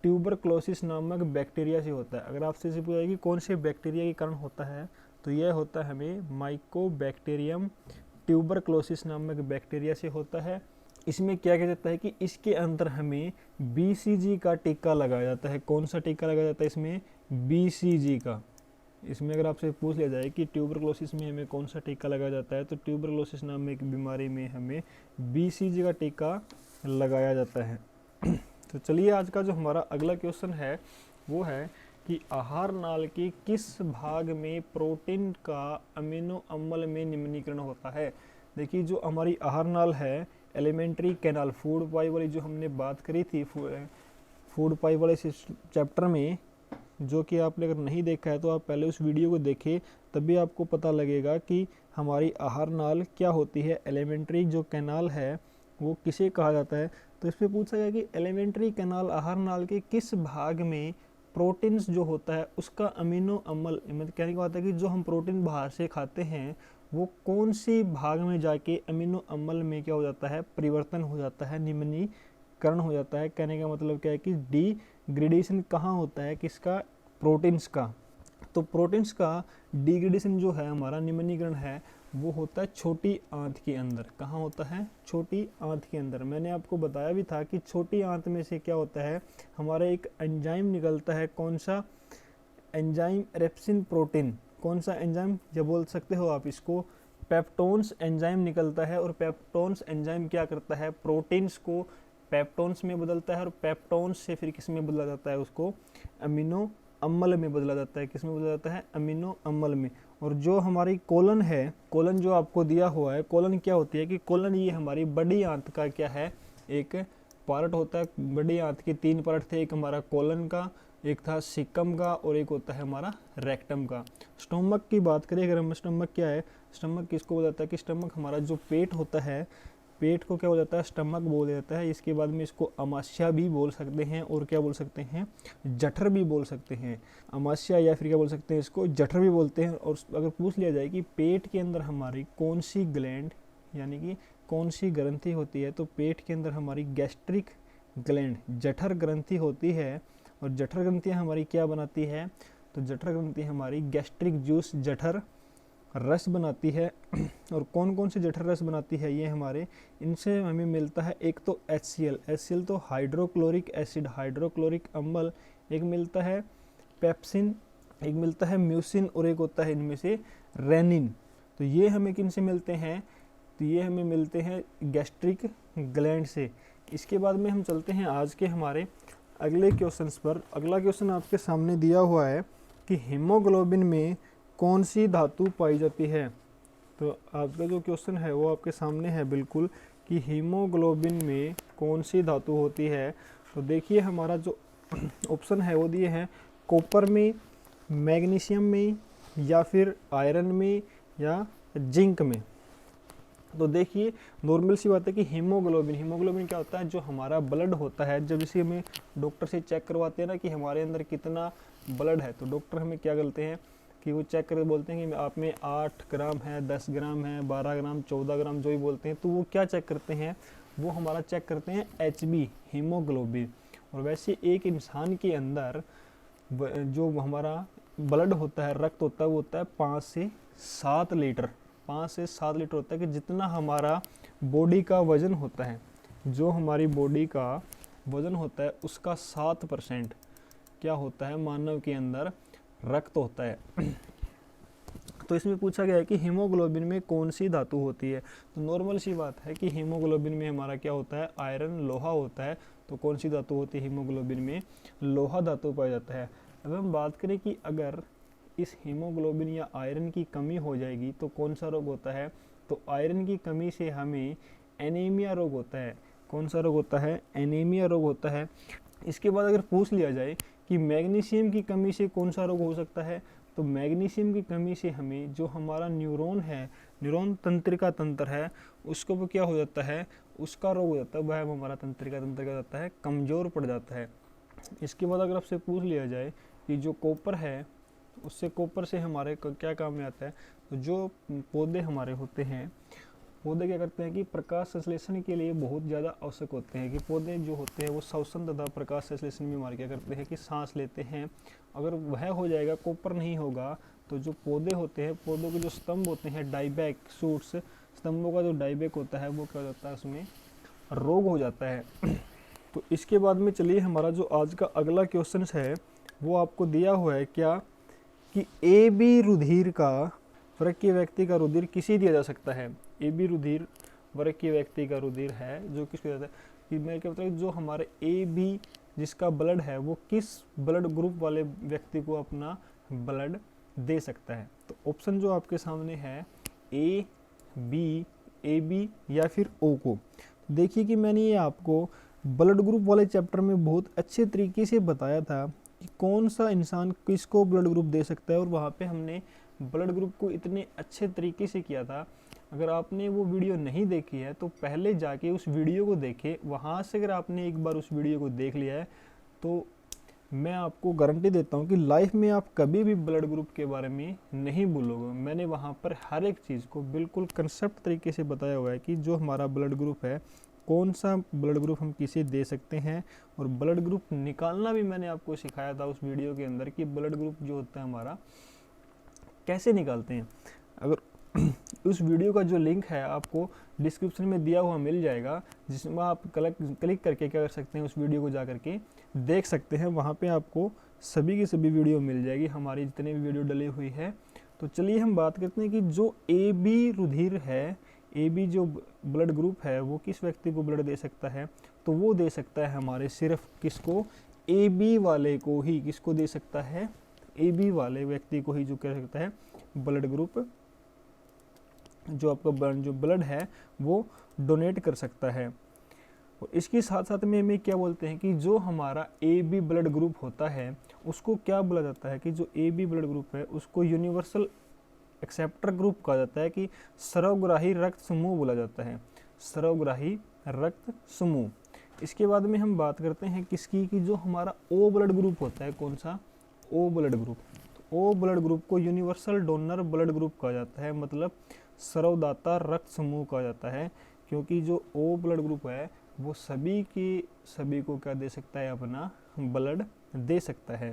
ट्यूबरक्लोसिस नामक बैक्टीरिया से होता है। अगर आपसे पूछा जाए कि कौन से बैक्टीरिया के कारण होता है, तो यह होता है हमें माइकोबैक्टीरियम ट्यूबरक्लोसिस नामक बैक्टीरिया से होता है। इसमें क्या कहा जाता है कि इसके अंदर हमें BCG का टीका लगाया जाता है। कौन सा टीका लगाया जाता है इसमें? BCG का। इसमें अगर आपसे पूछ लिया जाए कि ट्यूबरक्लोसिस में हमें कौन सा टीका लगाया जाता है, तो ट्यूबरक्लोसिस नामक बीमारी में हमें BCG का टीका लगाया जाता है। तो चलिए आज का जो हमारा अगला क्वेश्चन है वो है कि आहार नाल के किस भाग में प्रोटीन का अमीनो अम्ल में निम्नीकरण होता है? देखिए जो हमारी आहार नाल है, एलिमेंट्री कैनाल, फूड पाइप वाली जो हमने बात करी थी फूड पाइप वाले चैप्टर में, जो कि आपने अगर नहीं देखा है तो आप पहले उस वीडियो को देखें, तभी आपको पता लगेगा कि हमारी आहार नाल क्या होती है। एलिमेंट्री जो कैनाल है वो किसे कहा जाता है? तो इसमें पूछा गया कि एलिमेंट्री कैनाल आहार नाल के किस भाग में प्रोटीन्स जो होता है उसका अमीनो अम्ल, मतलब कहने का होता है कि जो हम प्रोटीन बाहर से खाते हैं वो कौन सी भाग में जाके अमीनो अम्ल में क्या हो जाता है? परिवर्तन हो जाता है, निम्नीकरण हो जाता है। कहने का मतलब क्या है कि डिग्रेडेशन कहाँ होता है, किसका? प्रोटीन्स का। तो प्रोटीन्स का डिग्रेडेशन जो है हमारा, निम्नीकरण है, वो होता है छोटी आंत के अंदर। कहाँ होता है? छोटी आंत के अंदर। मैंने आपको बताया भी था कि छोटी आंत में से क्या होता है, हमारा एक एंजाइम निकलता है। कौन सा एंजाइम? रेप्सिन प्रोटीन। कौन सा एंजाइम? ये बोल सकते हो आप इसको पेप्टोन्स एंजाइम निकलता है। और पेप्टोन्स एंजाइम क्या करता है? प्रोटीन्स को पेप्टोन्स में बदलता है, और पेप्टोन्स से फिर किस में बदला जाता है? उसको अमीनो अम्ल में बदला जाता है। किस में बदला जाता है? अमीनो अम्ल में। और जो हमारी कोलन है, कोलन जो आपको दिया हुआ है, कोलन क्या होती है कि कोलन ये हमारी बड़ी आंत का क्या है? एक पार्ट होता है। बड़ी आंत के 3 पार्ट थे, एक हमारा कोलन का, एक था सिकम का, और एक होता है हमारा रेक्टम का। स्टमक की बात करें अगर हम, स्टमक क्या है? स्टमक किसको बोला जाता है कि स्टमक हमारा जो पेट होता है, पेट को क्या बोला जाता है? स्टमक बोल जाता है। इसके बाद में इसको अमाशय भी बोल सकते हैं, और क्या बोल सकते हैं? जठर भी बोल सकते हैं। अमाशय या फिर क्या बोल सकते हैं इसको? जठर भी बोलते हैं। और अगर पूछ लिया जाए कि पेट के अंदर हमारी कौन सी ग्लैंड, यानी कि कौन सी ग्रंथि होती है, तो पेट के अंदर हमारी गैस्ट्रिक ग्लैंड, जठर ग्रंथि होती है। और जठर ग्रंथियाँ हमारी क्या बनाती है? तो जठर ग्रंथि हमारी गैस्ट्रिक जूस, जठर रस बनाती है। और कौन कौन से जठर रस बनाती है ये हमारे, इनसे हमें मिलता है एक तो HCl तो हाइड्रोक्लोरिक एसिड, हाइड्रोक्लोरिक अम्ल, एक मिलता है पेप्सिन, एक मिलता है म्यूसिन, और एक होता है इनमें से रेनिन। तो ये हमें किन से मिलते हैं? तो ये हमें मिलते हैं गैस्ट्रिक ग्लैंड से। इसके बाद में हम चलते हैं आज के हमारे अगले क्वेश्चंस पर। अगला क्वेश्चन आपके सामने दिया हुआ है कि हीमोग्लोबिन में कौन सी धातु पाई जाती है? तो आपका जो क्वेश्चन है वो आपके सामने है बिल्कुल, कि हीमोग्लोबिन में कौन सी धातु होती है। तो देखिए हमारा जो ऑप्शन है वो दिए हैं, कॉपर में, मैग्नीशियम में, या फिर आयरन में, या जिंक में। तो देखिए नॉर्मल सी बात है कि हीमोग्लोबिन क्या होता है? जो हमारा ब्लड होता है, जब इसे हमें डॉक्टर से चेक करवाते हैं ना कि हमारे अंदर कितना ब्लड है, तो डॉक्टर हमें क्या करते हैं कि वो चेक करके बोलते हैं कि आप में 8 ग्राम है, 10 ग्राम है, 12 ग्राम, 14 ग्राम, जो भी बोलते हैं। तो वो क्या चेक करते हैं? वो हमारा चेक करते हैं HB, हीमोग्लोबिन। और वैसे एक इंसान के अंदर जो हमारा ब्लड होता है, रक्त होता है, वो होता है 5 से 7 लीटर, 5 से 7 लीटर होता है। कि जितना हमारा बॉडी का वजन होता है, जो हमारी बॉडी का वजन होता है उसका 7% क्या होता है? मानव के अंदर रक्त होता है। तो इसमें पूछा गया है कि हीमोग्लोबिन में कौन सी धातु होती है। तो नॉर्मल सी बात है कि हीमोग्लोबिन में हमारा क्या होता है? आयरन, लोहा होता है। तो कौन सी धातु होती है हीमोग्लोबिन में? लोहा धातु पाया जाता है। अब हम बात करें कि अगर इस हीमोग्लोबिन या आयरन की कमी हो जाएगी तो कौन सा रोग होता है? तो आयरन की कमी से हमें एनीमिया रोग होता है। कौन सा रोग होता है? एनीमिया रोग होता है। इसके बाद अगर पूछ लिया जाए कि मैग्नीशियम की कमी से कौन सा रोग हो सकता है, तो मैग्नीशियम की कमी से हमें जो हमारा न्यूरॉन है, न्यूरॉन तंत्रिका तंत्र है, उसको वो क्या हो जाता है? उसका रोग हो जाता है, वह हमारा तंत्रिका तंत्र क्या जाता है? कमज़ोर पड़ जाता है। इसके बाद अगर आपसे पूछ लिया जाए कि जो कॉपर है, उससे कॉपर से हमारे क्या काम में आता है, तो जो पौधे हमारे होते हैं, पौधे क्या करते हैं कि प्रकाश संश्लेषण के लिए बहुत ज़्यादा आवश्यक होते हैं, कि पौधे जो होते हैं वो श्वसन तथा प्रकाश संश्लेषण में हमारे क्या करते हैं कि सांस लेते हैं। अगर वह हो जाएगा, कॉपर नहीं होगा, तो जो पौधे होते हैं, पौधों के जो स्तंभ होते हैं, डाइबैक शूट्स, स्तंभों का जो डाइबैक होता है वो क्या हो जाता है, उसमें रोग हो जाता है। तो इसके बाद में चलिए हमारा जो आज का अगला क्वेश्चन है वो आपको दिया हुआ है क्या, कि ए बी रुधिर का वर्ग के व्यक्ति का रुधिर किसे दिया जा सकता है। ए बी रुधिर वर्ग के व्यक्ति का रुधिर है जो किसको दिया जाता है, कि मैं क्या बताऊँ, जो हमारे ए बी जिसका ब्लड है वो किस ब्लड ग्रुप वाले व्यक्ति को अपना ब्लड दे सकता है। तो ऑप्शन जो आपके सामने है ए बी या फिर ओ को। देखिए कि मैंने ये आपको ब्लड ग्रुप वाले चैप्टर में बहुत अच्छे तरीके से बताया था कि कौन सा इंसान किसको ब्लड ग्रुप दे सकता है, और वहाँ पे हमने ब्लड ग्रुप को इतने अच्छे तरीके से किया था। अगर आपने वो वीडियो नहीं देखी है तो पहले जाके उस वीडियो को देखें। वहाँ से अगर आपने एक बार उस वीडियो को देख लिया है तो मैं आपको गारंटी देता हूँ कि लाइफ में आप कभी भी ब्लड ग्रुप के बारे में नहीं भूलोगे। मैंने वहाँ पर हर एक चीज़ को बिल्कुल कंसेप्ट तरीके से बताया हुआ है कि जो हमारा ब्लड ग्रुप है, कौन सा ब्लड ग्रुप हम किसे दे सकते हैं, और ब्लड ग्रुप निकालना भी मैंने आपको सिखाया था उस वीडियो के अंदर कि ब्लड ग्रुप जो होता है हमारा कैसे निकालते हैं। अगर उस वीडियो का जो लिंक है आपको डिस्क्रिप्शन में दिया हुआ मिल जाएगा, जिसमें आप क्लिक करके क्या कर सकते हैं, उस वीडियो को जा करके देख सकते हैं। वहाँ पे आपको सभी की सभी वीडियो मिल जाएगी, हमारी जितने भी वीडियो डली हुई है। तो चलिए हम बात करते हैं कि जो ए बी रुधिर है, ए बी जो ब्लड ग्रुप है वो किस व्यक्ति को ब्लड दे सकता है। तो वो दे सकता है हमारे सिर्फ किसको, ए बी वाले को ही। किसको दे सकता है, ए बी वाले व्यक्ति को ही जो कह सकता है ब्लड ग्रुप, जो आपका जो ब्लड है वो डोनेट कर सकता है। और इसके साथ साथ में हमें क्या बोलते हैं कि जो हमारा ए बी ब्लड ग्रुप होता है उसको क्या बोला जाता है, कि जो ए बी ब्लड ग्रुप है उसको यूनिवर्सल एक्सेप्टर ग्रुप कहा जाता है, कि सर्वग्राही रक्त समूह बोला जाता है, सर्वग्राही रक्त समूह। इसके बाद में हम बात करते हैं किसकी, कि जो हमारा ओ ब्लड ग्रुप होता है, कौन सा, ओ ब्लड ग्रुप। तो ओ ब्लड ग्रुप को यूनिवर्सल डोनर ब्लड ग्रुप कहा जाता है, मतलब सर्वदाता रक्त समूह कहा जाता है, क्योंकि जो ओ ब्लड ग्रुप है वो सभी को क्या दे सकता है, अपना ब्लड दे सकता है।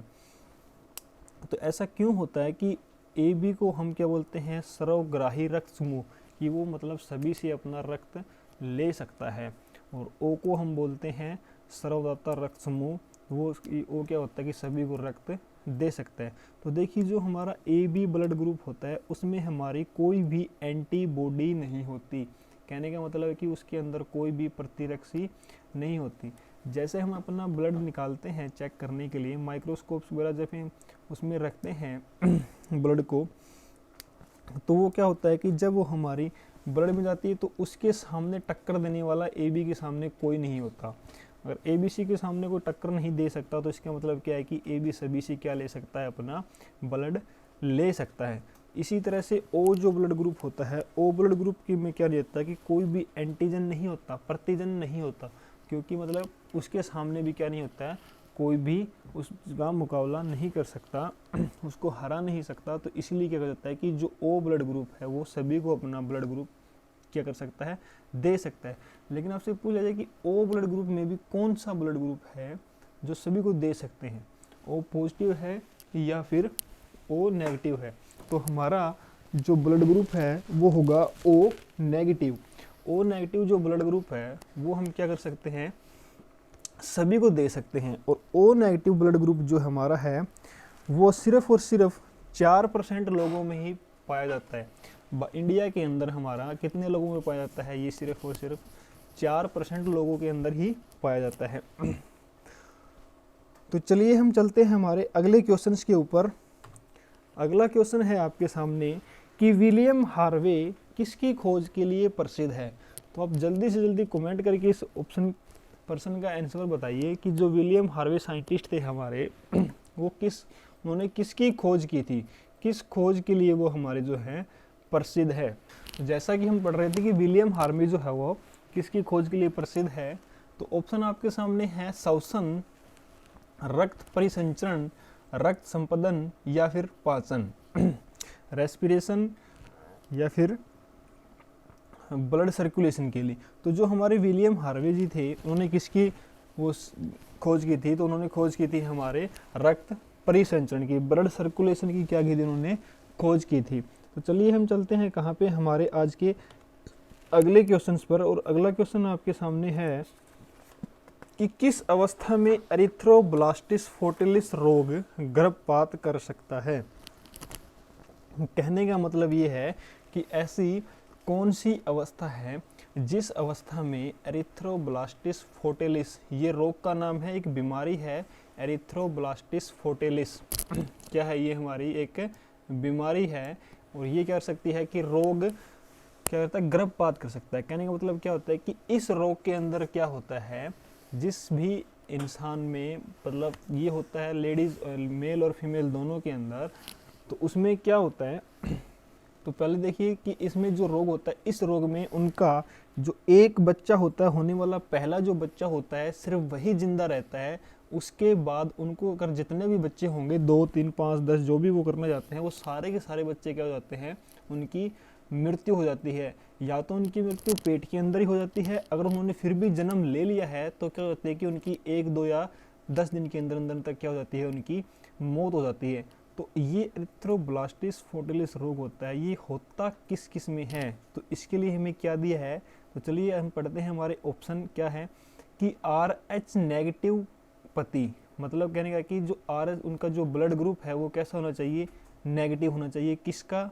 तो ऐसा क्यों होता है कि ए बी को हम क्या बोलते हैं, सर्वग्राही रक्त समूह, कि वो मतलब सभी से अपना रक्त ले सकता है, और ओ को हम बोलते हैं सर्वदाता रक्त समूह, वो क्या होता है कि सभी को रक्त दे सकता है। तो देखिए जो हमारा ए बी ब्लड ग्रुप होता है उसमें हमारी कोई भी एंटीबॉडी नहीं होती। कहने का मतलब है कि उसके अंदर कोई भी प्रतिरक्षी नहीं होती। जैसे हम अपना ब्लड निकालते हैं चेक करने के लिए, माइक्रोस्कोप्स वगैरह जब हम उसमें रखते हैं ब्लड को, तो वो क्या होता है कि जब वो हमारी ब्लड में जाती है तो उसके सामने टक्कर देने वाला ए बी के सामने कोई नहीं होता। अगर ए बी सी के सामने कोई टक्कर नहीं दे सकता तो इसका मतलब क्या है कि ए बी सभी से क्या ले सकता है, अपना ब्लड ले सकता है। इसी तरह से ओ जो ब्लड ग्रुप होता है, ओ ब्लड ग्रुप की में क्या रहता है कि कोई भी एंटीजन नहीं होता, प्रतिजन नहीं होता, क्योंकि मतलब उसके सामने भी क्या नहीं होता है, कोई भी उसका मुकाबला नहीं कर सकता, उसको हरा नहीं सकता। तो इसलिए क्या कहता है कि जो ओ ब्लड ग्रुप है वो सभी को अपना ब्लड ग्रुप क्या कर सकता है, दे सकता है। लेकिन आपसे पूछा जाए कि ओ ब्लड ग्रुप में भी कौन सा ब्लड ग्रुप है जो सभी को दे सकते हैं, ओ पॉजिटिव है या फिर ओ नेगेटिव है। तो हमारा जो ब्लड ग्रुप है वो होगा ओ नेगेटिव। ओ नेगेटिव जो ब्लड ग्रुप है वो हम क्या कर सकते हैं, सभी को दे सकते हैं। और ओ नेगेटिव ब्लड ग्रुप जो हमारा है वो सिर्फ और सिर्फ 4% लोगों में ही पाया जाता है। इंडिया के अंदर हमारा कितने लोगों में पाया जाता है, ये सिर्फ और सिर्फ 4% लोगों के अंदर ही पाया जाता है। तो चलिए हम चलते हैं हमारे अगले क्वेश्चंस के ऊपर। अगला क्वेश्चन है आपके सामने कि विलियम हार्वे किसकी खोज के लिए प्रसिद्ध है। तो आप जल्दी से जल्दी कमेंट करके इस पर्सन का आंसर बताइए कि जो विलियम हार्वे साइंटिस्ट थे हमारे, वो उन्होंने किसकी खोज की थी, किस खोज के लिए वो हमारे जो है प्रसिद्ध है। जैसा कि हम पढ़ रहे थे कि विलियम हार्वे जो है वो किसकी खोज के लिए प्रसिद्ध है, तो ऑप्शन आपके सामने है श्वसन, रक्त परिसंचरण रक्त संपदन या फिर पाचन, रेस्पिरेशन या फिर ब्लड सर्कुलेशन के लिए। तो जो हमारे विलियम हार्वे जी थे उन्होंने किसकी वो खोज की थी, तो उन्होंने खोज की थी हमारे रक्त परिसंचरण की, ब्लड सर्कुलेशन की क्या की थी उन्होंने खोज की थी। तो चलिए हम चलते हैं कहाँ पे, हमारे आज के अगले क्वेश्चंस पर। और अगला क्वेश्चन आपके सामने है कि किस अवस्था में एरिथ्रोब्लास्टिस फोर्टिलिस रोग गर्भपात कर सकता है। कहने का मतलब ये है कि ऐसी कौन सी अवस्था है जिस अवस्था में एरिथ्रोब्लास्टिस फोर्टिलिस, ये रोग का नाम है, एक बीमारी है एरिथ्रोब्लास्टिस फोर्टिलिस। क्या है ये, हमारी एक बीमारी है और ये क्या कर सकती है कि रोग क्या करता है, गर्भपात कर सकता है। कहने का मतलब क्या होता है कि इस रोग के अंदर क्या होता है, जिस भी इंसान में मतलब ये होता है लेडीज मेल और फीमेल दोनों के अंदर, तो उसमें क्या होता है, तो पहले देखिए कि इसमें जो रोग होता है, इस रोग में उनका जो एक बच्चा होता है, होने वाला पहला जो बच्चा होता है सिर्फ वही जिंदा रहता है। उसके बाद उनको अगर जितने भी बच्चे होंगे 2, 3, 5, 10 जो भी वो करना चाहते हैं, वो सारे के सारे बच्चे क्या हो जाते हैं, उनकी मृत्यु हो जाती है। या तो उनकी मृत्यु पेट के अंदर ही हो जाती है, अगर उन्होंने फिर भी जन्म ले लिया है तो क्या होता है कि उनकी 1, 2 या 10 दिन के अंदर अंदर तक क्या हो जाती है, उनकी मौत हो जाती है। तो ये एरिथ्रोब्लास्टिस फोर्टिलिस रोग होता है, ये होता किस किस में है, तो इसके लिए हमें क्या दिया है, तो चलिए हम पढ़ते हैं। हमारे ऑप्शन क्या है कि RH नेगेटिव पति, मतलब कहने का कि जो RH उनका जो ब्लड ग्रुप है वो कैसा होना चाहिए, नेगेटिव होना चाहिए, किसका,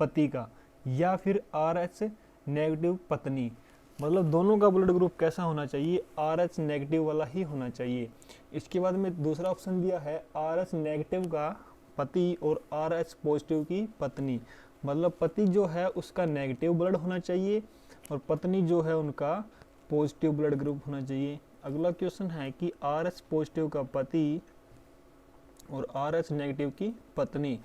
पति का, या फिर RH नेगेटिव पत्नी, मतलब दोनों का ब्लड ग्रुप कैसा होना चाहिए, RH नेगेटिव वाला ही होना चाहिए। इसके बाद में दूसरा ऑप्शन दिया है RH नेगेटिव का पति और RH पॉजिटिव की पत्नी, मतलब पति जो है उसका नेगेटिव ब्लड होना चाहिए और पत्नी जो है उनका पॉजिटिव ब्लड ग्रुप होना चाहिए। अगला क्वेश्चन है कि RH पॉजिटिव का पति और RH नेगेटिव की पत्नी,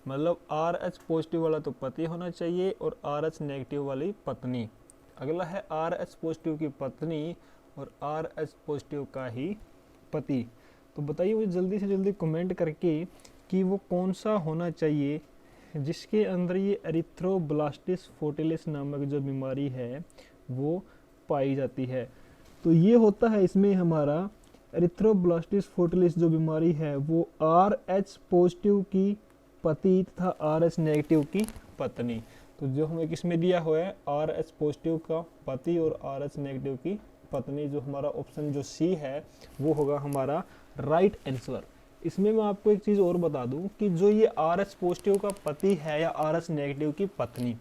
मतलब RH पॉजिटिव वाला तो पति होना चाहिए और RH नेगेटिव वाली पत्नी। अगला है RH पॉजिटिव की पत्नी और RH पॉजिटिव का ही पति। तो बताइए मुझे जल्दी से जल्दी कमेंट करके कि वो कौन सा होना चाहिए जिसके अंदर ये एरिथ्रोब्लास्टिस फोर्टिलिस नामक जो बीमारी है वो पाई जाती है। तो ये होता है इसमें हमारा एरिथ्रोब्लास्टिस फोर्टिलिस जो बीमारी है वो RH पॉजिटिव की पति तथा RH नेगेटिव की पत्नी। तो जो हमें किसमें दिया हुआ है, RH पॉजिटिव का पति और RH नेगेटिव की पत्नी, जो हमारा ऑप्शन जो C है वो होगा हमारा राइट आंसर। इसमें मैं आपको एक चीज़ और बता दूं कि जो ये RH पॉजिटिव का पति है या RH नेगेटिव की पत्नी,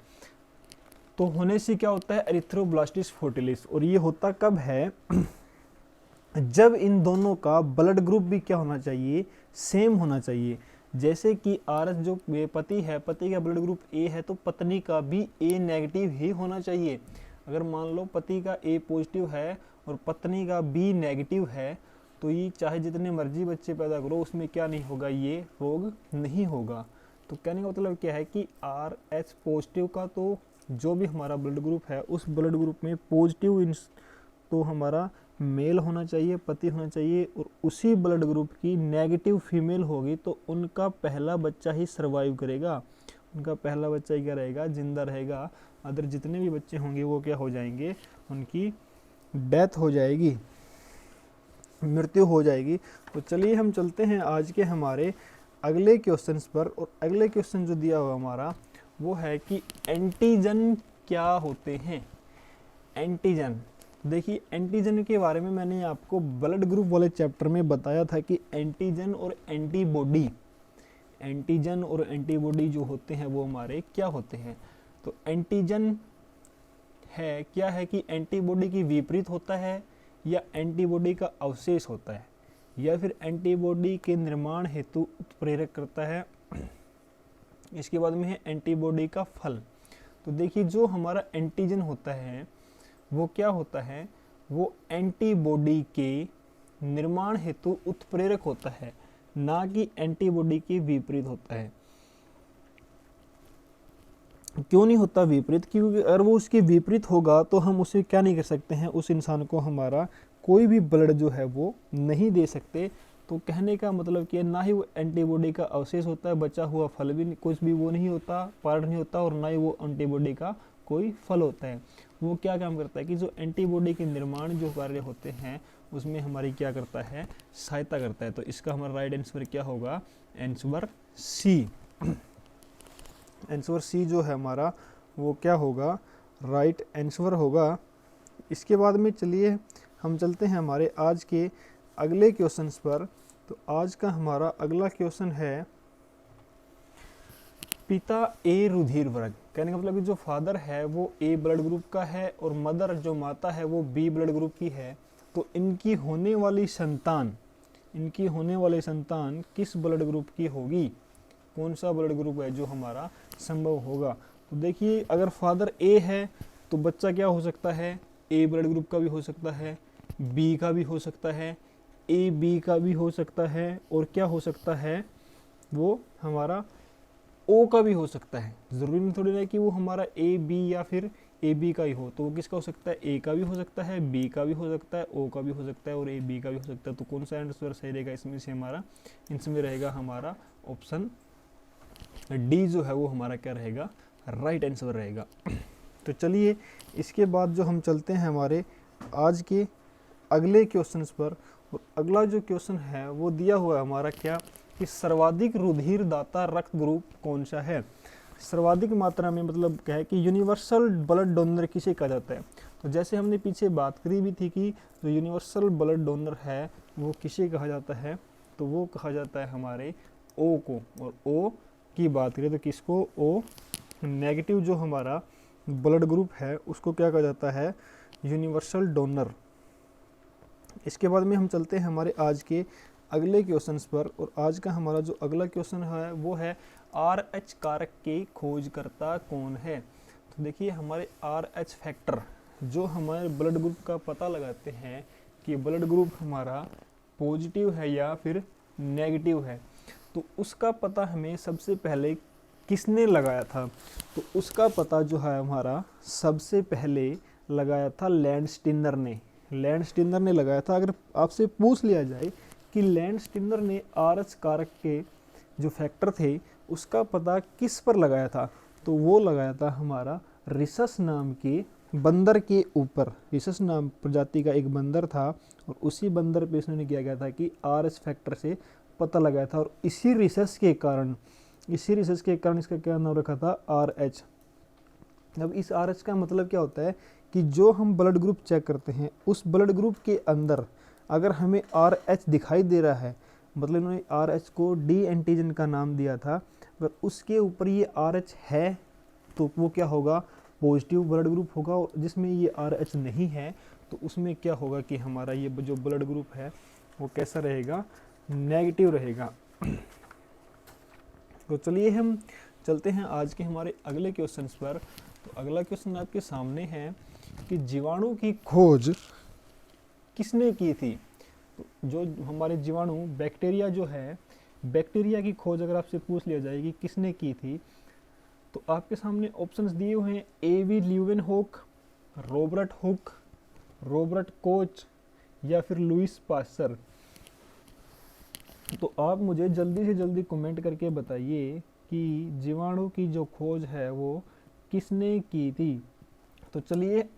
तो होने से क्या होता है एरिथ्रोब्लास्टिस फोर्टिलिस, और ये होता कब है जब इन दोनों का ब्लड ग्रुप भी क्या होना चाहिए, सेम होना चाहिए। जैसे कि RH जो पति है, पति का ब्लड ग्रुप A है, तो पत्नी का भी A नेगेटिव ही होना चाहिए। अगर मान लो पति का A पॉजिटिव है और पत्नी का B नेगेटिव है, तो ये चाहे जितने मर्जी बच्चे पैदा करो उसमें क्या नहीं होगा, ये रोग नहीं होगा। तो कहने का मतलब क्या है कि RH पॉजिटिव का तो जो भी हमारा ब्लड ग्रुप है उस ब्लड ग्रुप में पॉजिटिव तो हमारा मेल होना चाहिए, पति होना चाहिए, और उसी ब्लड ग्रुप की नेगेटिव फीमेल होगी तो उनका पहला बच्चा ही सर्वाइव करेगा, उनका पहला बच्चा ही क्या रहेगा, जिंदा रहेगा। अदर जितने भी बच्चे होंगे वो क्या हो जाएंगे, उनकी डेथ हो जाएगी, मृत्यु हो जाएगी। तो चलिए हम चलते हैं आज के हमारे अगले क्वेश्चंस पर। और अगले क्वेश्चन जो दिया हुआ हमारा वो है कि एंटीजन क्या होते हैं। एंटीजन, देखिए एंटीजन के बारे में मैंने आपको ब्लड ग्रुप वाले चैप्टर में बताया था कि एंटीजन और एंटीबॉडी, एंटीजन और एंटीबॉडी जो होते हैं वो हमारे क्या होते हैं। तो एंटीजन है क्या है कि एंटीबॉडी की विपरीत होता है या एंटीबॉडी का अवशेष होता है या फिर एंटीबॉडी के निर्माण हेतु उत्प्रेरक करता है। इसके बाद में है एंटीबॉडी का फल। तो देखिए जो हमारा एंटीजन होता है वो क्या होता है, वो एंटीबॉडी के निर्माण हेतु उत्प्रेरक होता है, ना कि एंटीबॉडी के विपरीत होता है। क्यों नहीं होता विपरीत, क्योंकि अगर वो उसके विपरीत होगा तो हम उसे क्या नहीं कर सकते हैं, उस इंसान को हमारा कोई भी ब्लड जो है वो नहीं दे सकते। तो कहने का मतलब कि ना ही वो एंटीबॉडी का अवशेष होता है, बचा हुआ फल भी कुछ भी वो नहीं होता, पार्ट नहीं होता, और ना ही वो एंटीबॉडी का कोई फल होता है। वो क्या काम करता है कि जो एंटीबॉडी के निर्माण जो कार्य होते हैं उसमें हमारी क्या करता है, सहायता करता है। तो इसका हमारा राइट आंसर क्या होगा, आंसर सी। आंसर सी जो है हमारा वो क्या होगा, राइट आंसर होगा। इसके बाद में चलिए हम चलते हैं हमारे आज के अगले क्वेश्चंस पर। तो आज का हमारा अगला क्वेश्चन है, पिता ए रुधिर वर्ग। कहने का मतलब कि जो फादर है वो ए ब्लड ग्रुप का है और मदर जो माता है वो बी ब्लड ग्रुप की है। तो इनकी होने वाली संतान किस ब्लड ग्रुप की होगी, कौन सा ब्लड ग्रुप है जो हमारा संभव होगा। तो देखिए अगर फादर ए है तो बच्चा क्या हो सकता है, ए ब्लड ग्रुप का भी हो सकता है, बी का भी हो सकता है, ए बी का भी हो सकता है, और क्या हो सकता है वो हमारा ओ का भी हो सकता है। ज़रूरी नहीं थोड़ी ना कि वो हमारा ए बी या फिर ए बी का ही हो, तो वो किसका हो सकता है, ए का भी हो सकता है, बी का भी हो सकता है, ओ का भी हो सकता है और ए बी का भी हो सकता है। तो कौन सा आंसर सही रहेगा इसमें से हमारा, इसमें रहेगा हमारा ऑप्शन डी जो है वो हमारा क्या रहेगा, राइट आंसर रहेगा। तो चलिए इसके बाद जो हम चलते हैं हमारे आज के अगले क्वेश्चंस पर। और अगला जो क्वेश्चन है वो दिया हुआ है हमारा क्या, कि सर्वाधिक रुधिर दाता रक्त ग्रुप कौन सा है। सर्वाधिक मात्रा में मतलब क्या है कि यूनिवर्सल ब्लड डोनर किसे कहा जाता है। तो जैसे हमने पीछे बात करी भी थी कि जो यूनिवर्सल ब्लड डोनर है वो किसे कहा जाता है, तो वो कहा जाता है हमारे ओ को। और ओ की बात करें तो किसको, ओ नेगेटिव जो हमारा ब्लड ग्रुप है उसको क्या कहा जाता है, यूनिवर्सल डोनर। इसके बाद में हम चलते हैं हमारे आज के अगले क्वेश्चंस पर। और आज का हमारा जो अगला क्वेश्चन है वो है, RH कारक के खोजकर्ता कौन है। तो देखिए हमारे RH फैक्टर जो हमारे ब्लड ग्रुप का पता लगाते हैं कि ब्लड ग्रुप हमारा पॉजिटिव है या फिर नेगेटिव है, तो उसका पता हमें सबसे पहले किसने लगाया था। तो उसका पता जो है हमारा सबसे पहले लगाया था लैंडस्टीनर ने। लैंडस्टीनर ने लगाया था। अगर आपसे पूछ लिया जाए कि लैंडस्टीनर ने RH कारक के जो फैक्टर थे उसका पता किस पर लगाया था, तो वो लगाया था हमारा रिसस नाम के बंदर के ऊपर। रिसस नाम प्रजाति का एक बंदर था और उसी बंदर पे इसने किया गया था कि RH फैक्टर से पता लगाया था। और इसी रिसर्च के कारण इसका क्या नाम रखा था, RH। अब इस RH का मतलब क्या होता है कि जो हम ब्लड ग्रुप चेक करते हैं उस ब्लड ग्रुप के अंदर अगर हमें RH दिखाई दे रहा है, मतलब इन्होंने RH को डी एंटीजन का नाम दिया था, अगर उसके ऊपर ये RH है तो वो क्या होगा, पॉजिटिव ब्लड ग्रुप होगा। और जिसमें ये RH नहीं है तो उसमें क्या होगा कि हमारा ये जो ब्लड ग्रुप है वो कैसा रहेगा, नेगेटिव रहेगा। तो चलिए हम चलते हैं आज के हमारे अगले क्वेश्चंस पर। तो अगला क्वेश्चन आपके सामने है कि जीवाणु की खोज किसने की थी। तो जो हमारे जीवाणु बैक्टीरिया जो है, बैक्टीरिया की खोज अगर आपसे पूछ लिया जाए कि किसने की थी, तो आपके सामने ऑप्शंस दिए हुए हैं, A.V. Leeuwenhoek, Robert Hooke, Robert Koch या फिर लुईस पास्चर। तो आप मुझे जल्दी से जल्दी कमेंट करके बताइए कि जीवाणु की जो खोज है वो किसने की थी। तो चलिए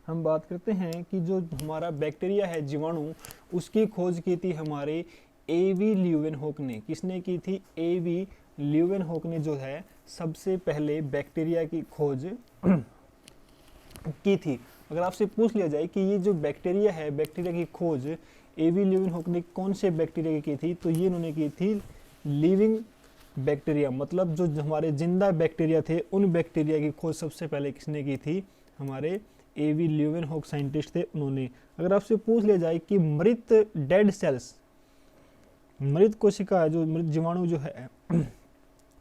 हम बात करते हैं कि जो हमारा बैक्टीरिया है जीवाणु, उसकी खोज की थी हमारे A.V. ल्यूवेनहोक ने। किसने की थी, A.V. ल्यूवेनहोक ने जो है सबसे पहले बैक्टीरिया की खोज की थी। अगर आपसे पूछ लिया जाए कि ये जो बैक्टीरिया है, बैक्टीरिया की खोज A.V. ल्यूवेनहोक ने कौन से बैक्टीरिया की थी, तो ये इन्होंने की थी लिविंग बैक्टीरिया, मतलब जो हमारे जिंदा बैक्टीरिया थे उन बैक्टीरिया की खोज सबसे पहले किसने की थी, हमारे A.V. ल्यूवेनहोक साइंटिस्ट थे, उन्होंने। अगर आपसे पूछ लिया जाए कि मृत डेड सेल्स, मृत कोशिका जो मृत जीवाणु जो है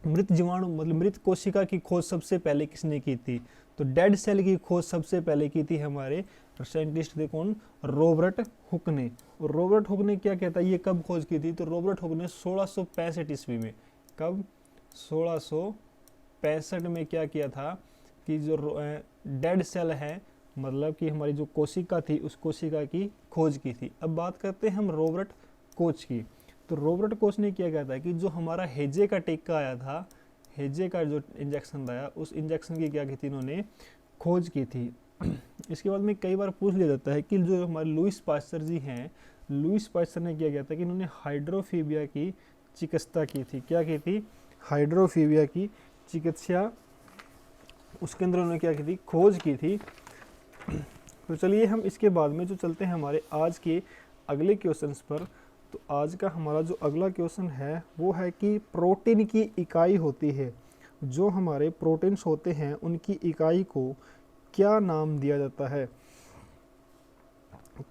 मृत जीवाणु मतलब मृत कोशिका की खोज सबसे पहले किसने की थी, तो डेड सेल की खोज सबसे पहले की थी हमारे साइंटिस्ट थे कौन, रॉबर्ट हुक ने। और रॉबर्ट हुक ने क्या कहता है, ये कब खोज की थी, तो रॉबर्ट हुक ने 1665 ईस्वी में, कब 1665 में क्या किया था कि जो डेड सेल है, मतलब कि हमारी जो कोशिका थी उस कोशिका की खोज की थी। अब बात करते हैं हम रॉबर्ट कोच की। तो रॉबर्ट कोच ने क्या कहता है कि जो हमारा हेजे का टीका आया था, हेजे का जो इंजेक्शन आया, उस इंजेक्शन की क्या की थी इन्होंने, खोज की थी। इसके बाद में कई बार पूछ लिया जाता है कि जो हमारे लुईस पास्चर जी हैं, लुईस पास्चर ने क्या किया था कि इन्होंने हाइड्रोफीबिया की चिकित्सा की थी। क्या की थी? हाइड्रोफीबिया की चिकित्सा, उसके अंदर उन्होंने क्या की थी, खोज की थी। तो चलिए हम इसके बाद में जो चलते हैं हमारे आज के अगले क्वेश्चंस पर। तो आज का हमारा जो अगला क्वेश्चन है वो है कि प्रोटीन की इकाई होती है, जो हमारे प्रोटीन्स होते हैं उनकी इकाई को क्या नाम दिया जाता है?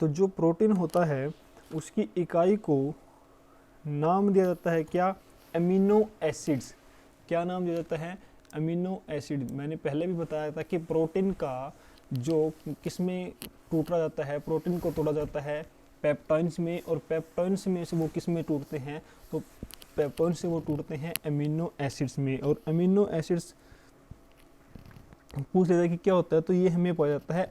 तो जो प्रोटीन होता है उसकी इकाई को नाम दिया जाता है क्या? Amino acids. क्या नाम दिया जाता है? Amino acid. मैंने पहले भी बताया था कि प्रोटीन का जो किस में टूटा जाता है, प्रोटीन को तोड़ा जाता है पेप्टाइड्स में, और पेप्टाइड्स में से वो किस में टूटते हैं? तो पेप्टाइड से वो टूटते हैं अमीनो एसिड्स में। और अमीनो एसिड्स पूछ लेता है कि क्या होता है, तो ये हमें पाया जाता है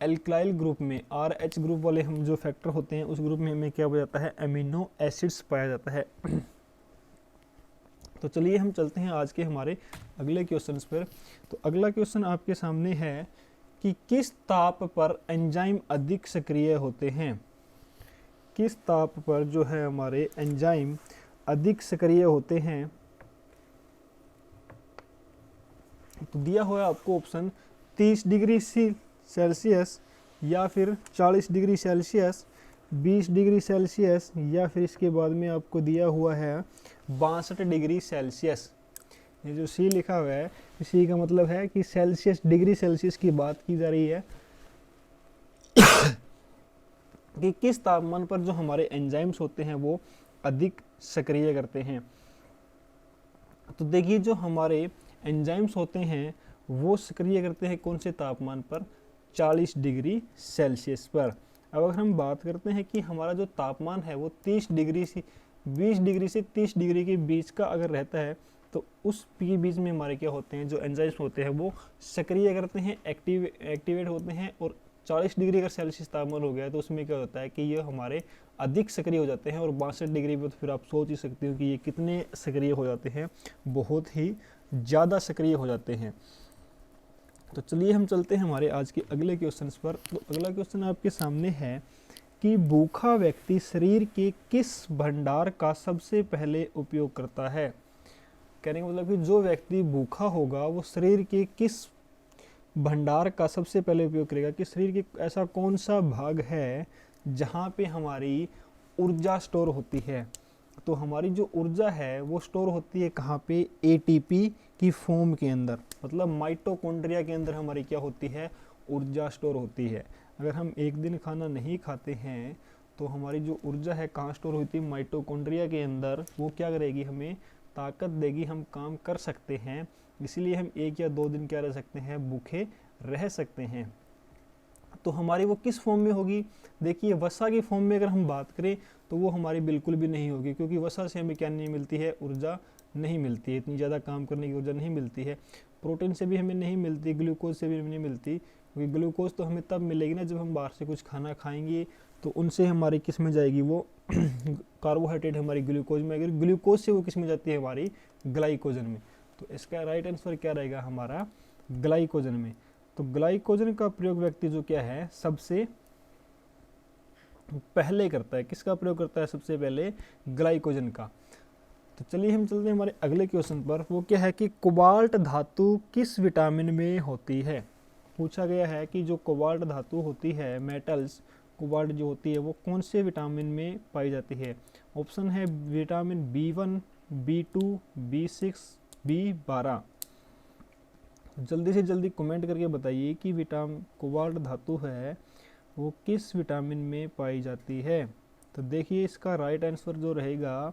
एल्काइल ग्रुप में, RH ग्रुप वाले हम जो फैक्टर होते हैं उस ग्रुप में हमें क्या पाया जाता है? अमीनो एसिड्स पाया जाता है। तो चलिए हम चलते हैं आज के हमारे अगले क्वेश्चंस पर। तो अगला क्वेश्चन आपके सामने है कि किस ताप पर एंजाइम अधिक सक्रिय होते हैं? किस ताप पर जो है हमारे एंजाइम अधिक सक्रिय होते हैं? तो दिया हुआ है आपको ऑप्शन 30 डिग्री सेल्सियस, या फिर 40 डिग्री सेल्सियस, 20 डिग्री सेल्सियस, या फिर इसके बाद में आपको दिया हुआ है 62 डिग्री सेल्सियस। ये जो सी लिखा हुआ है, इसी का मतलब है कि सेल्सियस, डिग्री सेल्सियस की बात की जा रही है कि किस तापमान पर जो हमारे एंजाइम्स होते हैं वो अधिक सक्रिय करते हैं। तो देखिए जो हमारे एंजाइम्स होते हैं वो सक्रिय करते हैं कौन से तापमान पर? 40 डिग्री सेल्सियस पर। अब अगर हम बात करते हैं कि हमारा जो तापमान है वो 30 डिग्री से 20 डिग्री से 30 डिग्री के बीच का अगर रहता है, तो उस के बीच में हमारे क्या होते हैं, जो एंजाइम्स होते हैं वो सक्रिय करते हैं, एक्टिवेट होते हैं। और 40 डिग्री अगर सेल्सियस तापमान हो गया तो उसमें क्या होता है कि ये हमारे अधिक सक्रिय हो जाते हैं। और 62 डिग्री पर तो फिर आप सोच ही सकते हो कि ये कितने सक्रिय हो जाते हैं, बहुत ही ज़्यादा सक्रिय हो जाते हैं। तो चलिए हम चलते हैं हमारे आज के अगले क्वेश्चंस पर। तो अगला क्वेश्चन आपके सामने है कि भूखा व्यक्ति शरीर के किस भंडार का सबसे पहले उपयोग करता है? कहने का मतलब कि जो व्यक्ति भूखा होगा वो शरीर के किस भंडार का सबसे पहले उपयोग करेगा, कि शरीर के ऐसा कौन सा भाग है जहाँ पे हमारी ऊर्जा स्टोर होती है। तो हमारी जो ऊर्जा है वो स्टोर होती है कहाँ पे? ATP की फॉर्म के अंदर, मतलब माइटोकॉन्ड्रिया के अंदर हमारी क्या होती है? ऊर्जा स्टोर होती है। अगर हम एक दिन खाना नहीं खाते हैं तो हमारी जो ऊर्जा है कहाँ स्टोर होती है? माइटोकॉन्ड्रिया के अंदर। वो क्या करेगी? हमें ताकत देगी, हम काम कर सकते हैं। इसीलिए हम 1 या 2 दिन क्या रह सकते हैं? भूखे रह सकते हैं। तो हमारी वो किस फॉर्म में होगी? देखिए वसा की फॉर्म में अगर हम बात करें तो वो हमारी बिल्कुल भी नहीं होगी, क्योंकि वसा से हमें क्या नहीं मिलती है? ऊर्जा नहीं मिलती है, इतनी ज़्यादा काम करने की ऊर्जा नहीं मिलती है। प्रोटीन से भी हमें नहीं मिलती, ग्लूकोज से भी नहीं मिलती, क्योंकि ग्लूकोज तो हमें तब मिलेगी ना जब हम बाहर से कुछ खाना खाएंगे, तो उनसे हमारी किस में जाएगी? वो कार्बोहाइड्रेट हमारी ग्लूकोज में, अगर ग्लूकोज से वो किस में जाती है? हमारी ग्लाइकोजन में। तो इसका राइट आंसर क्या रहेगा हमारा? ग्लाइकोजन में। तो ग्लाइकोजन का प्रयोग व्यक्ति जो क्या है सबसे पहले करता है। किसका प्रयोग करता है सबसे पहले? ग्लाइकोजन का। तो चलिए हम चलते हैं हमारे अगले क्वेश्चन पर। वो क्या है कि कोबाल्ट धातु किस विटामिन में होती है? पूछा गया है कि जो कोबाल्ट धातु होती है, मेटल्स, कोबाल्ट जो होती है वो कौन से विटामिन में पाई जाती है? ऑप्शन है vitamin B1, B2, B6, B12। जल्दी से जल्दी कमेंट करके बताइए कि कोबाल्ट धातु है वो किस विटामिन में पाई जाती है। तो देखिए इसका राइट आंसर जो रहेगा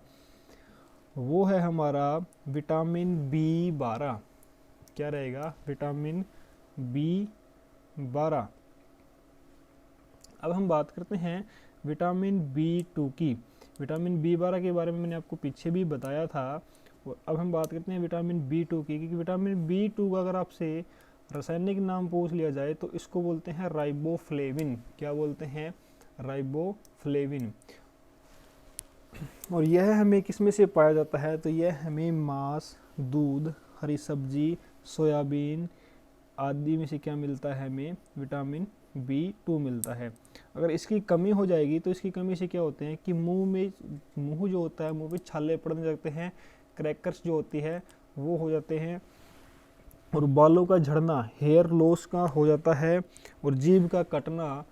वो है हमारा विटामिन B12। क्या रहेगा? Vitamin B12। अब हम बात करते हैं विटामिन B2 की। विटामिन B12 के बारे में मैंने आपको पीछे भी बताया था। और अब हम बात करते हैं विटामिन B2 की, क्योंकि विटामिन B2 का अगर आपसे रासायनिक नाम पूछ लिया जाए तो इसको बोलते हैं राइबोफ्लेविन। क्या बोलते हैं? राइबोफ्लेविन। और यह हमें किस में से पाया जाता है, तो यह हमें मांस, दूध, हरी सब्जी, सोयाबीन आदि में से क्या मिलता है, हमें विटामिन B2 मिलता है। अगर इसकी कमी हो जाएगी तो इसकी कमी से क्या होते हैं कि मुंह जो होता है, मुंह पे छाले पड़ने लगते हैं, क्रैकर्स जो होती है वो हो जाते हैं, और बालों का झड़ना, हेयर लॉस का हो जाता है, और जीभ का कटना,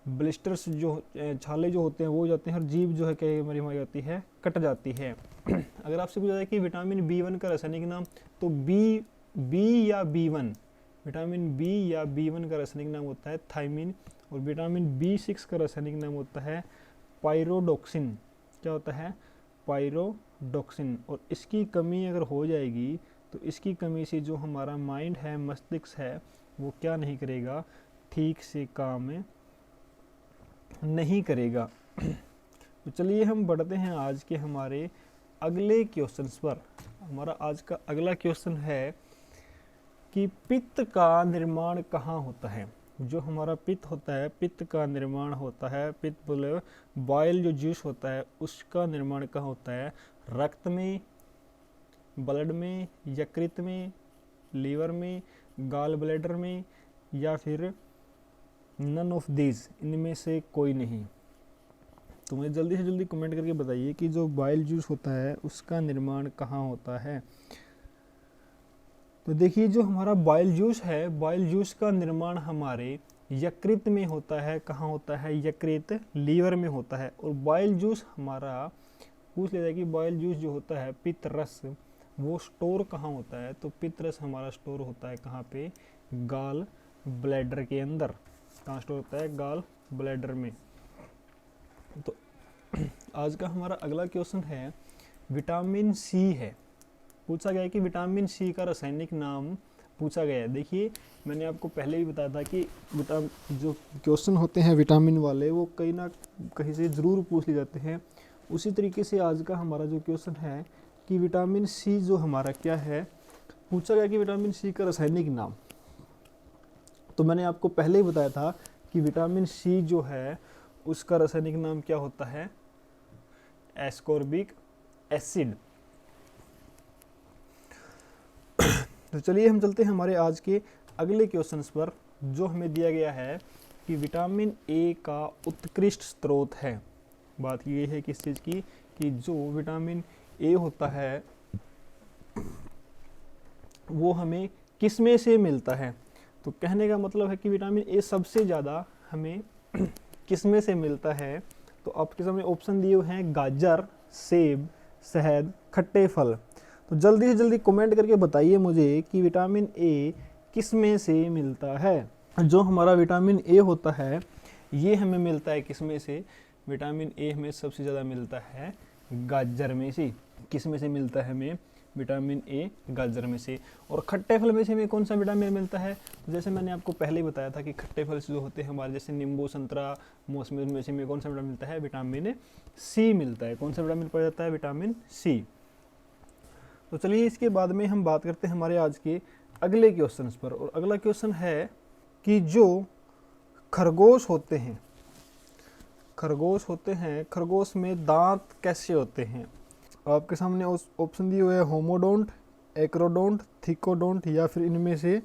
ब्लिस्टर्स जो छाले जो होते हैं वो हो जाते हैं, और जीभ जो है क्या हमारी हो जाती है, कट जाती है। अगर आपसे पूछा जाए कि विटामिन B1 का रासायनिक नाम, तो बी या B1, विटामिन B या B1 का रासायनिक नाम होता है थायमिन, और विटामिन B6 का रासायनिक नाम होता है पायरोडोक्सिन। क्या होता है, पायरोडोक्सिन। और इसकी कमी अगर हो जाएगी तो इसकी कमी से जो हमारा माइंड है, मस्तिष्क है, वो क्या नहीं करेगा, ठीक से काम नहीं करेगा। तो चलिए हम बढ़ते हैं आज के हमारे अगले क्वेश्चंस पर। हमारा आज का अगला क्वेश्चन है कि पित्त का निर्माण कहाँ होता है। जो हमारा पित्त होता है, पित्त का निर्माण होता है, पित्त बोले बाइल जो जूस होता है उसका निर्माण कहाँ होता है, रक्त में, ब्लड में, यकृत में, लीवर में, गॉल ब्लैडर में, या फिर नन ऑफ दीज, इनमें से कोई नहीं। तो मुझे जल्दी से जल्दी कमेंट करके बताइए कि जो बाइल जूस होता है उसका निर्माण कहाँ होता है। तो देखिए जो हमारा बाइल जूस है, बाइल जूस का निर्माण हमारे यकृत में होता है। कहाँ होता है, यकृत, लीवर में होता है। और बाइल जूस हमारा पूछ लेता है कि बाइल जूस जो होता है, पित्त रस, वो स्टोर कहाँ होता है, तो पित्त रस हमारा स्टोर होता है कहाँ पे, गॉल ब्लैडर के अंदर। कहाँ स्टोर होता है, गॉल ब्लैडर में। तो आज का हमारा अगला क्वेश्चन है, विटामिन सी है। पूछा गया है कि विटामिन सी का रासायनिक नाम पूछा गया है। देखिए मैंने आपको पहले भी बताया था कि जो क्वेश्चन होते हैं विटामिन वाले वो कहीं ना कहीं से ज़रूर पूछ लिए जाते हैं। उसी तरीके से आज का हमारा जो क्वेश्चन है कि विटामिन सी जो हमारा क्या है, पूछा गया कि विटामिन सी का रासायनिक नाम। तो मैंने आपको पहले ही बताया था कि विटामिन सी जो है उसका रासायनिक नाम क्या होता है, एस्कॉर्बिक एसिड। तो चलिए हम चलते हैं हमारे आज के अगले क्वेश्चंस पर, जो हमें दिया गया है कि विटामिन ए का उत्कृष्ट स्रोत है। बात ये है किस चीज़ की, कि जो विटामिन ए होता है वो हमें किस में से मिलता है। तो कहने का मतलब है कि विटामिन ए सबसे ज़्यादा हमें किस में से मिलता है। तो आपके सामने ऑप्शन दिए हुए हैं, गाजर, सेब, शहद, खट्टे फल। तो जल्दी से जल्दी कमेंट करके बताइए मुझे कि विटामिन ए किस में से मिलता है। जो हमारा विटामिन ए होता है ये हमें मिलता है किस में से, विटामिन ए हमें सबसे ज़्यादा मिलता है गाजर में से। किस में से मिलता है हमें, विटामिन ए गाजर में से। और खट्टे फल में से हमें कौन सा विटामिन मिलता है, तो जैसे मैंने आपको पहले ही बताया था कि खट्टे फल जो होते हैं हमारे, जैसे नींबू, संतरा, मौसमी, में से हमें कौन सा विटामिन मिलता है, विटामिन सी मिलता है। कौन सा विटामिन पाया जाता है, विटामिन सी। तो चलिए इसके बाद में हम बात करते हैं हमारे आज के अगले क्वेश्चन पर। और अगला क्वेश्चन है कि जो खरगोश होते हैं, खरगोश में दांत कैसे होते हैं। आपके सामने ऑप्शन दिए हुए हैं, होमोडोंट, एक्रोडोंट, थिकोडोंट, या फिर इनमें से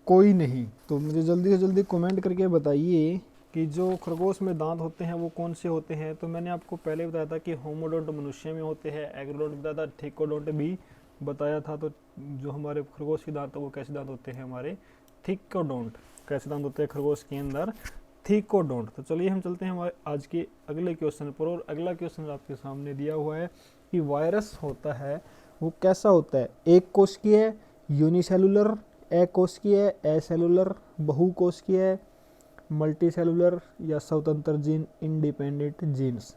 कोई नहीं। तो मुझे जल्दी से जल्दी कमेंट करके बताइए कि जो खरगोश में दांत होते हैं वो कौन से होते हैं। तो मैंने आपको पहले बताया था कि होमोडोंट मनुष्य में होते हैं, एक्रोडोंट बताया था, थिकोडोंट भी बताया था। तो जो हमारे खरगोश के दांत वो कैसे दांत होते हैं, हमारे थिकोडोंट। कैसे दांत होते हैं खरगोश के अंदर, थिकोडोंट। तो चलिए हम चलते हैं हमारे आज के अगले क्वेश्चन पर। और अगला क्वेश्चन आपके सामने दिया हुआ है कि वायरस होता है वो कैसा होता है, एक कोशिकीय, यूनिसेलुलर, अकोशिकीय, एसेलुलर, बहुकोशिकीय, मल्टीसेलुलर, या स्वतंत्र जीन, इंडिपेंडेंट जीन्स।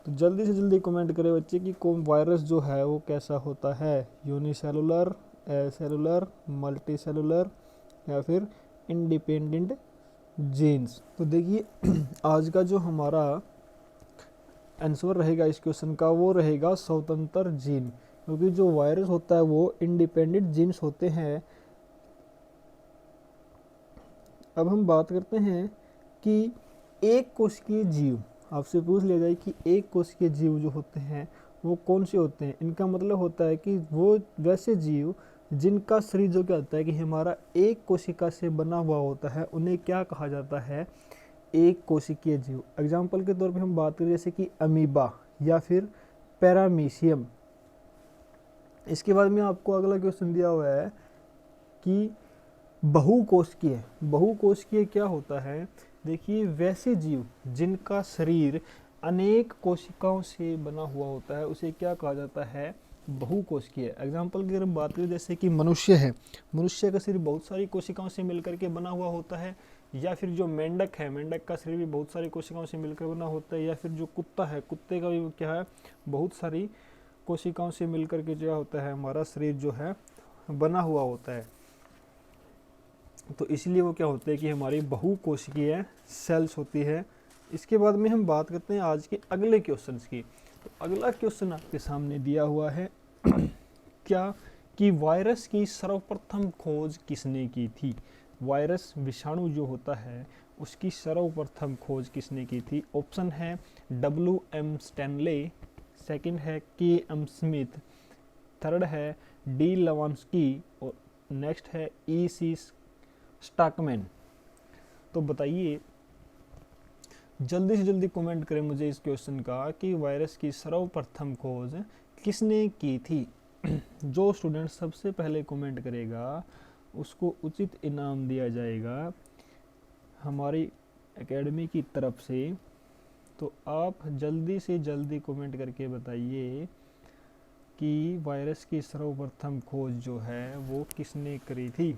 तो जल्दी से जल्दी कमेंट करें बच्चे कि कौन वायरस जो है वो कैसा होता है, यूनिसेलुलर, एसेलुलर, मल्टीसेलुलर, या फिर इंडिपेंडेंट जीन्स। तो देखिए आज का जो हमारा आंसर रहेगा इस क्वेश्चन का वो रहेगा स्वतंत्र जीन, क्योंकि जो वायरस होता है वो इंडिपेंडेंट जीन्स होते हैं। अब हम बात करते हैं कि एक कोशिकीय जीव, आपसे पूछ लिया जाए कि एक कोशिकीय जीव जो होते हैं वो कौन से होते हैं? इनका मतलब होता है कि वो वैसे जीव जिनका शरीर जो क्या होता है कि हमारा एक कोशिका से बना हुआ होता है, उन्हें क्या कहा जाता है? एक कोशिकीय जीव। एग्जाम्पल के तौर पे हम बात करें जैसे कि अमीबा या फिर पैरामीशियम। इसके बाद में आपको अगला क्वेश्चन दिया हुआ है कि बहुकोशिकीय। बहुकोशिकीय क्या होता है? देखिए, वैसे जीव जिनका शरीर अनेक कोशिकाओं से बना हुआ होता है, उसे क्या कहा जाता है? बहुकोशिकीय। एग्जाम्पल की अगर बात करें जैसे कि मनुष्य है, मनुष्य का शरीर बहुत सारी कोशिकाओं से मिलकर के बना हुआ होता है। या फिर जो मेंढक है, मेंढक का शरीर भी बहुत सारी कोशिकाओं से मिलकर बना होता है। या फिर जो कुत्ता है, कुत्ते का भी क्या है? बहुत सारी कोशिकाओं से मिलकर के जो होता है हमारा शरीर जो है बना हुआ होता है। तो इसलिए वो क्या होते हैं कि हमारी बहुकोशिकीय सेल्स होती है। इसके बाद में हम बात करते हैं आज के अगले क्वेश्चंस की। तो अगला क्वेश्चन आपके सामने दिया हुआ है क्या कि वायरस की सर्वप्रथम खोज किसने की थी? वायरस विषाणु जो होता है उसकी सर्वप्रथम खोज किसने की थी? ऑप्शन है WM स्टैनले, सेकंड है KM स्मिथ, थर्ड है D लवांस्की और नेक्स्ट है EC स्टाकमैन। तो बताइए, जल्दी से जल्दी कमेंट करें मुझे इस क्वेश्चन का कि वायरस की सर्वप्रथम खोज किसने की थी। जो स्टूडेंट सबसे पहले कमेंट करेगा उसको उचित इनाम दिया जाएगा हमारी एकेडमी की तरफ से। तो आप जल्दी से जल्दी कमेंट करके बताइए कि वायरस की सर्वप्रथम खोज जो है वो किसने करी थी।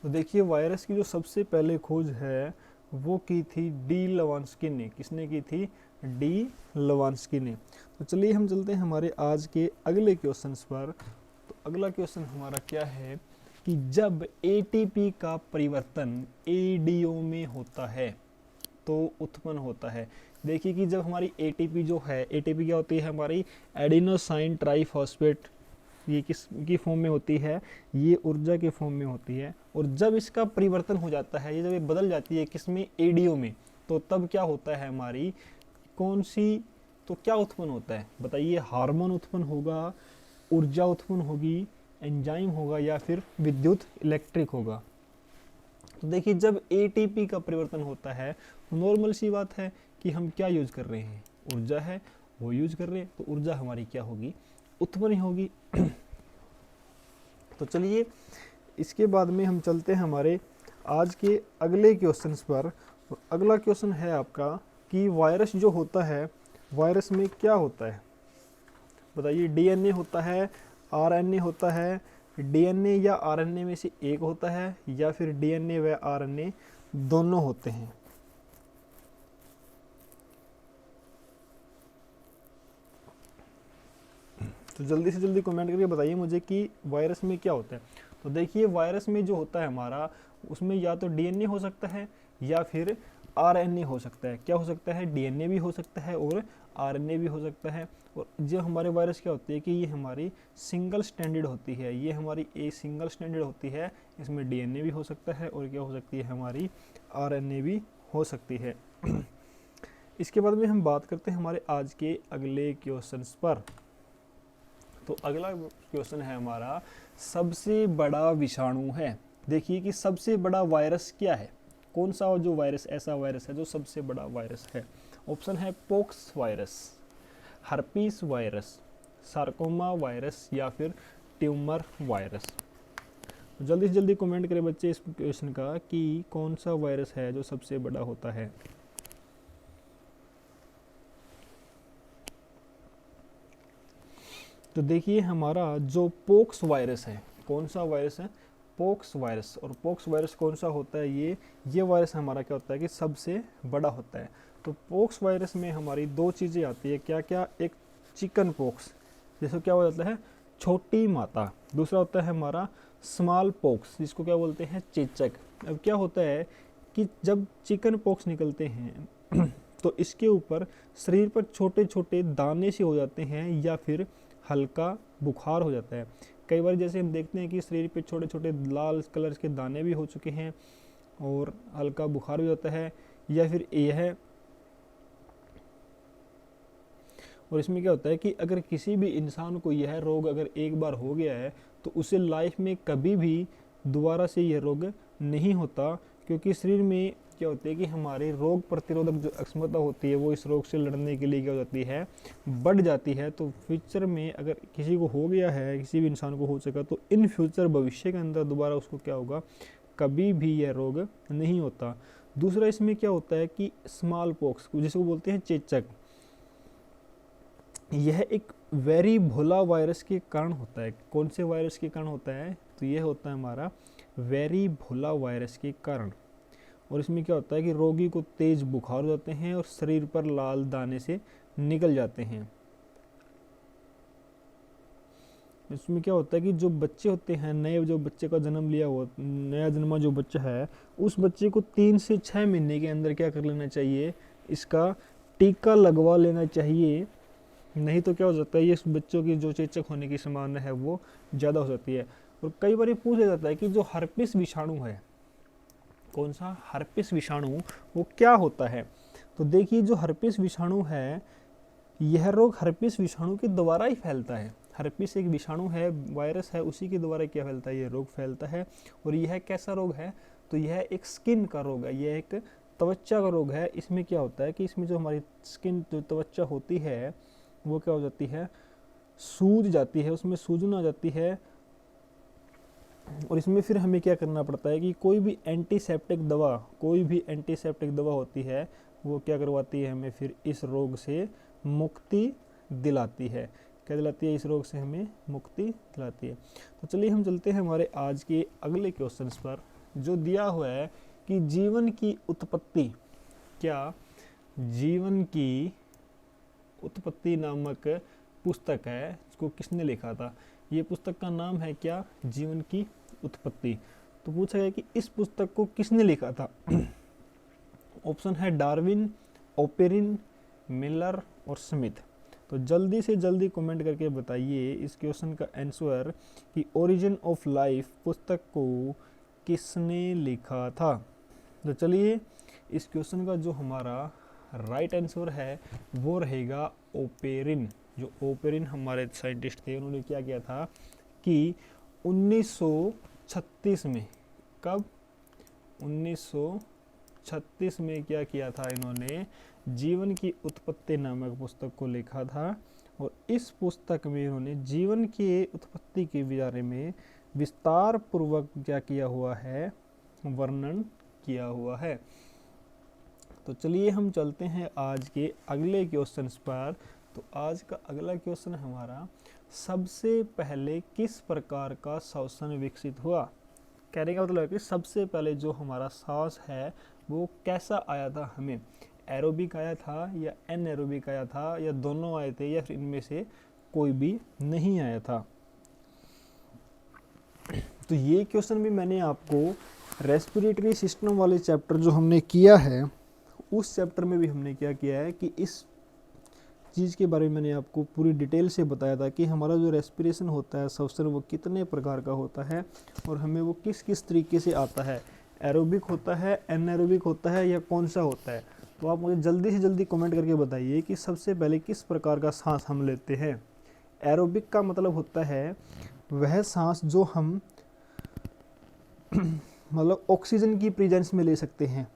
तो देखिए, वायरस की जो सबसे पहले खोज है वो की थी डी लवांस्की ने। किसने की थी? डी लवांस्की ने। तो चलिए हम चलते हैं हमारे आज के अगले क्वेश्चंस पर। तो अगला क्वेश्चन हमारा क्या है कि जब एटीपी का परिवर्तन एडीओ में होता है तो उत्पन्न होता है। देखिए कि जब हमारी एटीपी जो है, एटीपी क्या होती है? हमारी एडिनोसाइन ट्राइफॉस्फेट। ये किसकी फॉर्म में होती है? ये ऊर्जा के फॉर्म में होती है। और जब इसका परिवर्तन हो जाता है, ये जब ये बदल जाती है किसमें? एडीओ में, तो तब क्या होता है हमारी कौन सी? तो क्या उत्पन्न होता है बताइए? हार्मोन उत्पन्न होगा, ऊर्जा उत्पन्न होगी, एंजाइम होगा या फिर विद्युत इलेक्ट्रिक होगा? तो देखिए, जब एटीपी का परिवर्तन होता है तो नॉर्मल सी बात है कि हम क्या यूज कर रहे हैं? ऊर्जा है वो यूज कर रहे हैं, तो ऊर्जा हमारी क्या होगी? उत्पन्न होगी। तो चलिए इसके बाद में हम चलते हैं हमारे आज के अगले क्वेश्चंस पर। और अगला क्वेश्चन है आपका कि वायरस जो होता है, वायरस में क्या होता है बताइए? डीएनए होता है, आरएनए होता है, डीएनए या आरएनए में से एक होता है या फिर डीएनए व आरएनए दोनों होते हैं? तो जल्दी से जल्दी कमेंट करके बताइए मुझे कि वायरस में क्या होता है। तो देखिए, वायरस में जो होता है हमारा, उसमें या तो डीएनए हो सकता है या फिर आरएनए हो सकता है। क्या हो सकता है? डीएनए भी हो सकता है और आरएनए भी हो सकता है। और जो हमारे वायरस क्या होती है कि ये हमारी सिंगल स्टैंडर्ड होती है, ये हमारी एक सिंगल स्टैंडर्ड होती है। इसमें डीएनए भी हो सकता है और क्या हो सकती है? हमारी आरएनए भी हो सकती है। इसके बाद में हम बात करते हैं हमारे आज के अगले क्वेश्चंस पर। तो अगला क्वेश्चन है हमारा, सबसे बड़ा विषाणु है। देखिए कि सबसे बड़ा वायरस क्या है? कौन सा जो वायरस ऐसा वायरस है जो सबसे बड़ा वायरस है? ऑप्शन है pox virus, herpes virus, sarcoma virus या फिर ट्यूमर वायरस। जल्दी से जल्दी कमेंट करें बच्चे इस क्वेश्चन का कि कौन सा वायरस है जो सबसे बड़ा होता है। तो देखिए, हमारा जो पोक्स वायरस है, कौन सा वायरस है? Pox virus. और पोक्स वायरस कौन सा होता है? ये वायरस हमारा क्या होता है कि सबसे बड़ा होता है। तो पोक्स वायरस में हमारी दो चीज़ें आती है, क्या क्या? एक चिकन पोक्स, जिसको क्या हो जाता है? छोटी माता। दूसरा होता है हमारा स्मॉल पोक्स, जिसको क्या बोलते हैं? चेचक। अब क्या होता है कि जब चिकन पोक्स निकलते हैं तो इसके ऊपर शरीर पर छोटे छोटे दाने से हो जाते हैं या फिर हल्का बुखार हो जाता है। कई बार जैसे हम देखते हैं कि शरीर पे छोटे छोटे लाल कलर के दाने भी हो चुके हैं, और हल्का बुखार भी होता है, या फिर ए है। और इसमें क्या होता है कि अगर किसी भी इंसान को यह रोग अगर एक बार हो गया है तो उसे लाइफ में कभी भी दोबारा से यह रोग नहीं होता, क्योंकि शरीर में क्या होता है कि हमारी रोग प्रतिरोधक जो क्षमता होती है वो इस रोग से लड़ने के लिए क्या हो जाती है, बढ़ जाती है। तो फ्यूचर में अगर किसी को हो गया है, किसी भी इंसान को हो सका, तो इन फ्यूचर भविष्य के अंदर दोबारा उसको क्या होगा, कभी भी यह रोग नहीं होता। दूसरा इसमें क्या होता है कि स्मॉल पॉक्स जिसको बोलते हैं चेचक, यह एक वेरी भोला वायरस के कारण होता है। कौन से वायरस के कारण होता है, तो यह होता है हमारा वेरी भोला वायरस के कारण। और इसमें क्या होता है कि रोगी को तेज बुखार हो जाते हैं और शरीर पर लाल दाने से निकल जाते हैं। इसमें क्या होता है कि जो बच्चे होते हैं, नए जो बच्चे का जन्म लिया हुआ, नया जन्मा जो बच्चा है, उस बच्चे को 3 से 6 महीने के अंदर क्या कर लेना चाहिए, इसका टीका लगवा लेना चाहिए। नहीं तो क्या हो जाता है, ये बच्चों की जो चेचक होने की संभावना है वो ज़्यादा हो जाती है। और कई बार ये पूछा जाता है कि जो हर्पिस विषाणु है, कौन सा हर्पिस विषाणु, वो क्या होता है। तो देखिए जो हर्पिस विषाणु है, यह रोग हर्पिस विषाणु के द्वारा ही फैलता है। हर्पिस एक विषाणु है, वायरस है, उसी के द्वारा क्या फैलता है, यह रोग फैलता है। और यह कैसा रोग है, तो यह एक स्किन का रोग है, यह एक त्वचा का रोग है। इसमें क्या होता है कि इसमें जो हमारी स्किन जो त्वचा होती है वो क्या हो जाती है, सूज जाती है, उसमें सूजन आ जाती है। और इसमें फिर हमें क्या करना पड़ता है कि कोई भी एंटीसेप्टिक दवा होती है वो क्या करवाती है, हमें फिर इस रोग से मुक्ति दिलाती है। क्या दिलाती है, इस रोग से हमें मुक्ति दिलाती है। तो चलिए हम चलते हैं हमारे आज के अगले क्वेश्चंस पर, जो दिया हुआ है कि जीवन की उत्पत्ति, क्या जीवन की उत्पत्ति नामक पुस्तक है, इसको किसने लिखा था। ये पुस्तक का नाम है क्या, जीवन की उत्पत्ति। तो पूछा गया कि इस पुस्तक को किसने लिखा था। ऑप्शन है डार्विन, ओपेरिन, मिलर और स्मिथ। तो जल्दी से जल्दी कमेंट करके बताइए इस क्वेश्चन का आंसर कि ओरिजिन ऑफ लाइफ पुस्तक को किसने लिखा था। तो चलिए इस क्वेश्चन का जो हमारा राइट आंसर है वो रहेगा ओपेरिन। जो ओपेरिन हमारे साइंटिस्ट थे, उन्होंने क्या किया था कि 1936 में, कब 1936 में क्या किया था, इन्होंने जीवन की उत्पत्ति नामक पुस्तक को लिखा था। और इस पुस्तक में इन्होंने जीवन की उत्पत्ति के बारे में विस्तार पूर्वक क्या किया हुआ है, वर्णन किया हुआ है। तो चलिए हम चलते हैं आज के अगले क्वेश्चन पर। तो आज का अगला क्वेश्चन हमारा, सबसे पहले किस प्रकार का श्वसन विकसित हुआ। कहने का मतलब है कि सबसे पहले जो हमारा सांस है वो कैसा आया था हमें, एरोबिक आया था या एनएरोबिक आया था, या दोनों आए थे, या फिर इनमें से कोई भी नहीं आया था। तो ये क्वेश्चन भी मैंने आपको रेस्पिरेटरी सिस्टम वाले चैप्टर जो हमने किया है, उस चैप्टर में भी हमने क्या किया है कि इस चीज़ के बारे में मैंने आपको पूरी डिटेल से बताया था कि हमारा जो रेस्पिरेशन होता है, श्वसन, वो कितने प्रकार का होता है और हमें वो किस किस तरीके से आता है, एरोबिक होता है, एनएरोबिक होता है, या कौन सा होता है। तो आप मुझे जल्दी से जल्दी कमेंट करके बताइए कि सबसे पहले किस प्रकार का सांस हम लेते हैं। एरोबिक का मतलब होता है वह सांस जो हम मतलब ऑक्सीजन की प्रेजेंस में ले सकते हैं।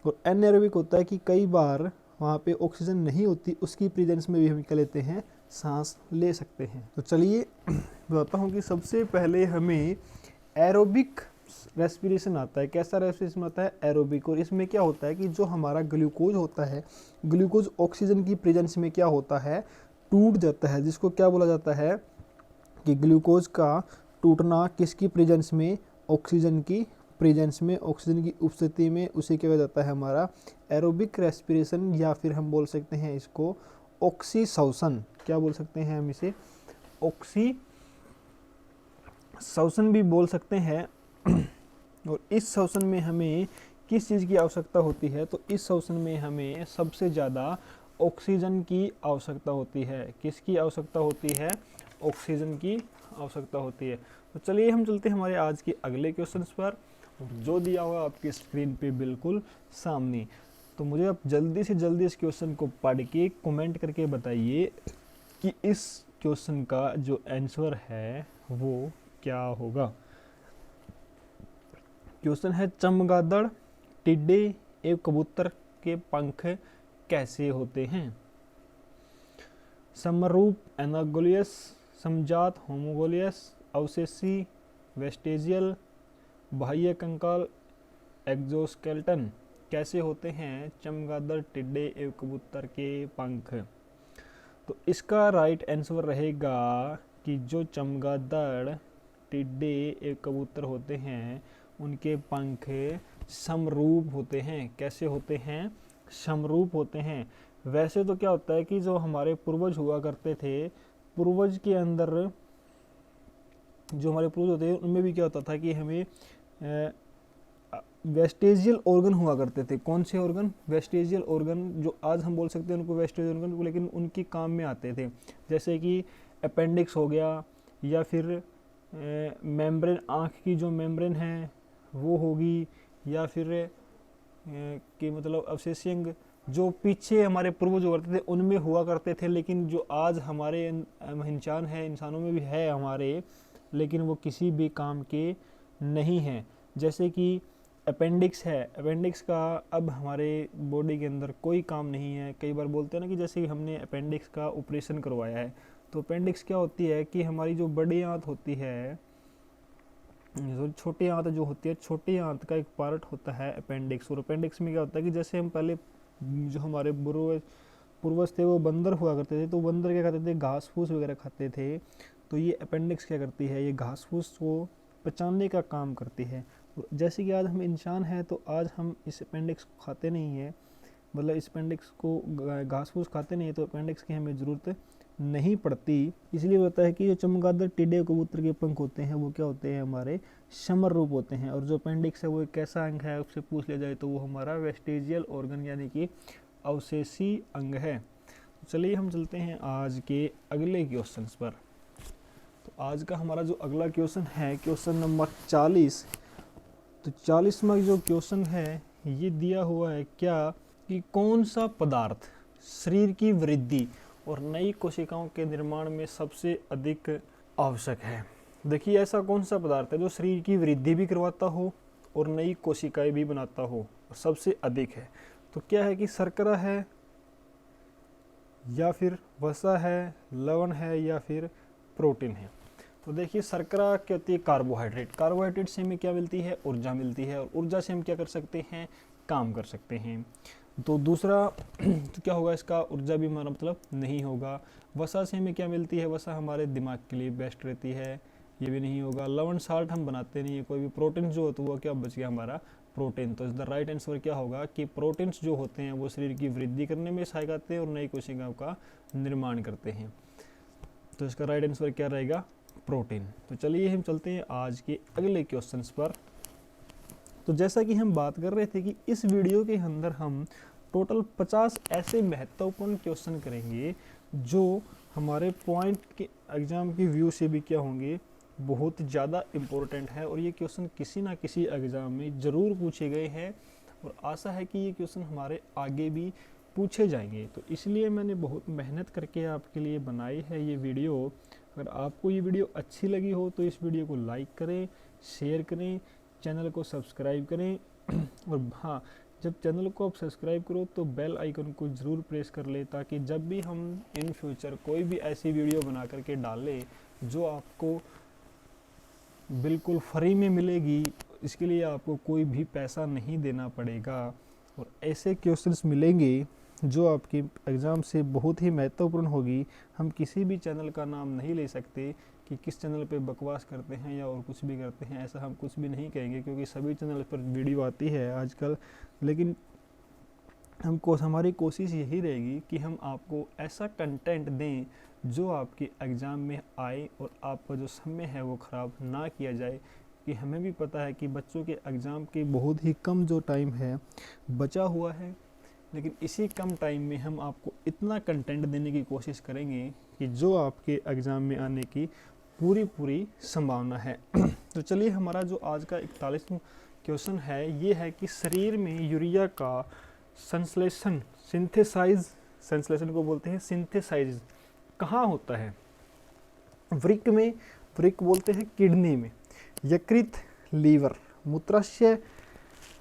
और एनएरोबिक होता है कि कई बार वहाँ पे ऑक्सीजन नहीं होती, उसकी प्रेजेंस में भी हम क्या लेते हैं, सांस ले सकते हैं। तो चलिए बताता हूँ कि सबसे पहले हमें एरोबिक रेस्पिरेशन आता है। कैसा रेस्पिरेशन आता है, एरोबिक। और इसमें क्या होता है कि जो हमारा ग्लूकोज होता है, ग्लूकोज ऑक्सीजन की प्रेजेंस में क्या होता है, टूट जाता है, जिसको क्या बोला जाता है कि ग्लूकोज का टूटना किसकी प्रेजेंस में, ऑक्सीजन की प्रेजेंस में, ऑक्सीजन की उपस्थिति में, उसे क्या कहा जाता है हमारा एरोबिक रेस्पिरेशन, या फिर हम बोल सकते हैं इसको ऑक्सी श्वसन। क्या बोल सकते हैं हम इसे, ऑक्सी श्वसन भी बोल सकते हैं। और इस श्वसन में हमें किस चीज़ की आवश्यकता होती है, तो इस श्वसन में हमें सबसे ज़्यादा ऑक्सीजन की आवश्यकता होती है। किसकी आवश्यकता होती है, ऑक्सीजन की आवश्यकता होती है। तो चलिए हम चलते हैं हमारे आज के अगले क्वेश्चन पर। और जो दिया हुआ आपकी स्क्रीन पे बिल्कुल सामने। तो मुझे आप जल्दी से जल्दी इस क्वेश्चन को पढ़ के कमेंट करके बताइए कि इस क्वेश्चन का जो आंसर है वो क्या होगा। क्वेश्चन है, चमगादड़, टिड्डे एवं कबूतर के पंख कैसे होते हैं? समरूप, एनागोलियस, समजात, होमोगोलियस, अवशेषी, वेस्टेजियल, बाह्य कंकाल, एक्सोस्केलेटन। कैसे होते हैं चमगादड़, टिड्डे एवं कबूतर के पंख? तो इसका राइट आंसर रहेगा कि जो चमगादड़, टिड्डे एवं कबूतर होते हैं उनके पंख समरूप होते हैं। कैसे होते हैं? समरूप होते हैं। वैसे तो क्या होता है कि जो हमारे पूर्वज हुआ करते थे, पूर्वज के अंदर जो हमारे पूर्वज होते हैं उनमें भी क्या होता था कि हमें वेस्टेजियल ऑर्गन हुआ करते थे। कौन से ऑर्गन? वेस्टेजियल ऑर्गन, जो आज हम बोल सकते हैं उनको वेस्टेजियल ऑर्गन, लेकिन उनकी काम में आते थे। जैसे कि अपेंडिक्स हो गया, या फिर मेम्ब्रेन, आँख की जो मेम्ब्रेन है वो होगी, या फिर कि मतलब अवशेषी अंग जो पीछे हमारे पूर्वज हुआ करते थे उनमें हुआ करते थे, लेकिन जो आज हमारे इंसान है, इंसानों में भी है हमारे, लेकिन वो किसी भी काम के नहीं हैं। जैसे कि अपेंडिक्स है, अपेंडिक्स का अब हमारे बॉडी के अंदर कोई काम नहीं है। कई बार बोलते हैं ना कि जैसे हमने अपेंडिक्स का ऑपरेशन करवाया है। तो अपेंडिक्स क्या होती है कि हमारी जो बड़ी आंत होती है, जो छोटी आंत जो होती है, छोटी आंत का एक पार्ट होता है अपेंडिक्स। और अपेंडिक्स में क्या होता है कि जैसे हम पहले जो हमारे पूर्वज थे वो बंदर हुआ करते थे, तो बंदर क्या खाते थे? घास फूस वगैरह खाते थे। तो ये अपेंडिक्स क्या करती है? ये घास फूस को पचाने का काम करती है। जैसे कि आज हम इंसान हैं तो आज हम इस अपेंडिक्स को खाते नहीं हैं, मतलब इस अपेंडिक्स को घास फूस खाते नहीं है, तो अपेंडिक्स की हमें ज़रूरत नहीं पड़ती। इसलिए होता है कि जो चमगादड़, टिड्डे, कबूतर के पंख होते हैं वो क्या होते हैं? हमारे समर रूप होते हैं। और जो अपेंडिक्स है वो एक कैसा अंग है उससे पूछ लिया जाए तो वो हमारा वेस्टेजियल ऑर्गन यानी कि अवशेषी अंग है। तो चलिए हम चलते हैं आज के अगले क्वेश्चन पर। तो आज का हमारा जो अगला क्वेश्चन है क्वेश्चन नंबर 40। तो 40वां जो क्वेश्चन है ये दिया हुआ है क्या कि कौन सा पदार्थ शरीर की वृद्धि और नई कोशिकाओं के निर्माण में सबसे अधिक आवश्यक है? देखिए, ऐसा कौन सा पदार्थ है जो शरीर की वृद्धि भी करवाता हो और नई कोशिकाएं भी बनाता हो और सबसे अधिक है? तो क्या है कि शर्करा है, या फिर वसा है, लवण है, या फिर प्रोटीन है? तो देखिए, शर्करा क्या होती है? कार्बोहाइड्रेट। कार्बोहाइड्रेट से हमें क्या मिलती है? ऊर्जा मिलती है, और ऊर्जा से हम क्या कर सकते हैं? काम कर सकते हैं। तो दूसरा तो क्या होगा इसका? ऊर्जा भी हमारा मतलब नहीं होगा। वसा से हमें क्या मिलती है? वसा हमारे दिमाग के लिए बेस्ट रहती है, ये भी नहीं होगा। लवण, साल्ट हम बनाते नहीं है कोई भी। प्रोटीन जो होता है वो क्या बच गया? हमारा प्रोटीन। तो द राइट आंसर क्या होगा कि प्रोटीन्स जो होते हैं वो शरीर की वृद्धि करने में सहायक आते हैं और नई कोशिकाओं का निर्माण करते हैं। तो इसका राइट आंसर क्या रहेगा? प्रोटीन। तो चलिए हम चलते हैं आज के अगले क्वेश्चंस पर। तो जैसा कि हम बात कर रहे थे कि इस वीडियो के अंदर हम टोटल 50 ऐसे महत्वपूर्ण क्वेश्चन करेंगे जो हमारे पॉइंट के एग्ज़ाम के व्यू से भी क्या होंगे? बहुत ज़्यादा इम्पोर्टेंट है। और ये क्वेश्चन किसी ना किसी एग्ज़ाम में ज़रूर पूछे गए हैं और आशा है कि ये क्वेश्चन हमारे आगे भी पूछे जाएंगे। तो इसलिए मैंने बहुत मेहनत करके आपके लिए बनाई है ये वीडियो। अगर आपको ये वीडियो अच्छी लगी हो तो इस वीडियो को लाइक करें, शेयर करें, चैनल को सब्सक्राइब करें। और हाँ, जब चैनल को आप सब्सक्राइब करो तो बेल आइकन को ज़रूर प्रेस कर ले, ताकि जब भी हम इन फ्यूचर कोई भी ऐसी वीडियो बना करके डालें जो आपको बिल्कुल फ्री में मिलेगी, इसके लिए आपको कोई भी पैसा नहीं देना पड़ेगा। और ऐसे क्वेश्चंस मिलेंगे जो आपके एग्ज़ाम से बहुत ही महत्वपूर्ण होगी। हम किसी भी चैनल का नाम नहीं ले सकते कि किस चैनल पे बकवास करते हैं या और कुछ भी करते हैं, ऐसा हम कुछ भी नहीं कहेंगे, क्योंकि सभी चैनल पर वीडियो आती है आजकल। लेकिन हमारी कोशिश यही रहेगी कि हम आपको ऐसा कंटेंट दें जो आपके एग्ज़ाम में आए और आपका जो समय है वो ख़राब ना किया जाए। कि हमें भी पता है कि बच्चों के एग्ज़ाम के बहुत ही कम जो टाइम है बचा हुआ है, लेकिन इसी कम टाइम में हम आपको इतना कंटेंट देने की कोशिश करेंगे कि जो आपके एग्ज़ाम में आने की पूरी संभावना है। तो चलिए हमारा जो आज का 41वां क्वेश्चन है ये है कि शरीर में यूरिया का संश्लेषण संश्लेषण को बोलते हैं सिंथेसाइज कहाँ होता है? वृक्क में, वृक्क बोलते हैं किडनी में, यकृत लीवर, मूत्राशय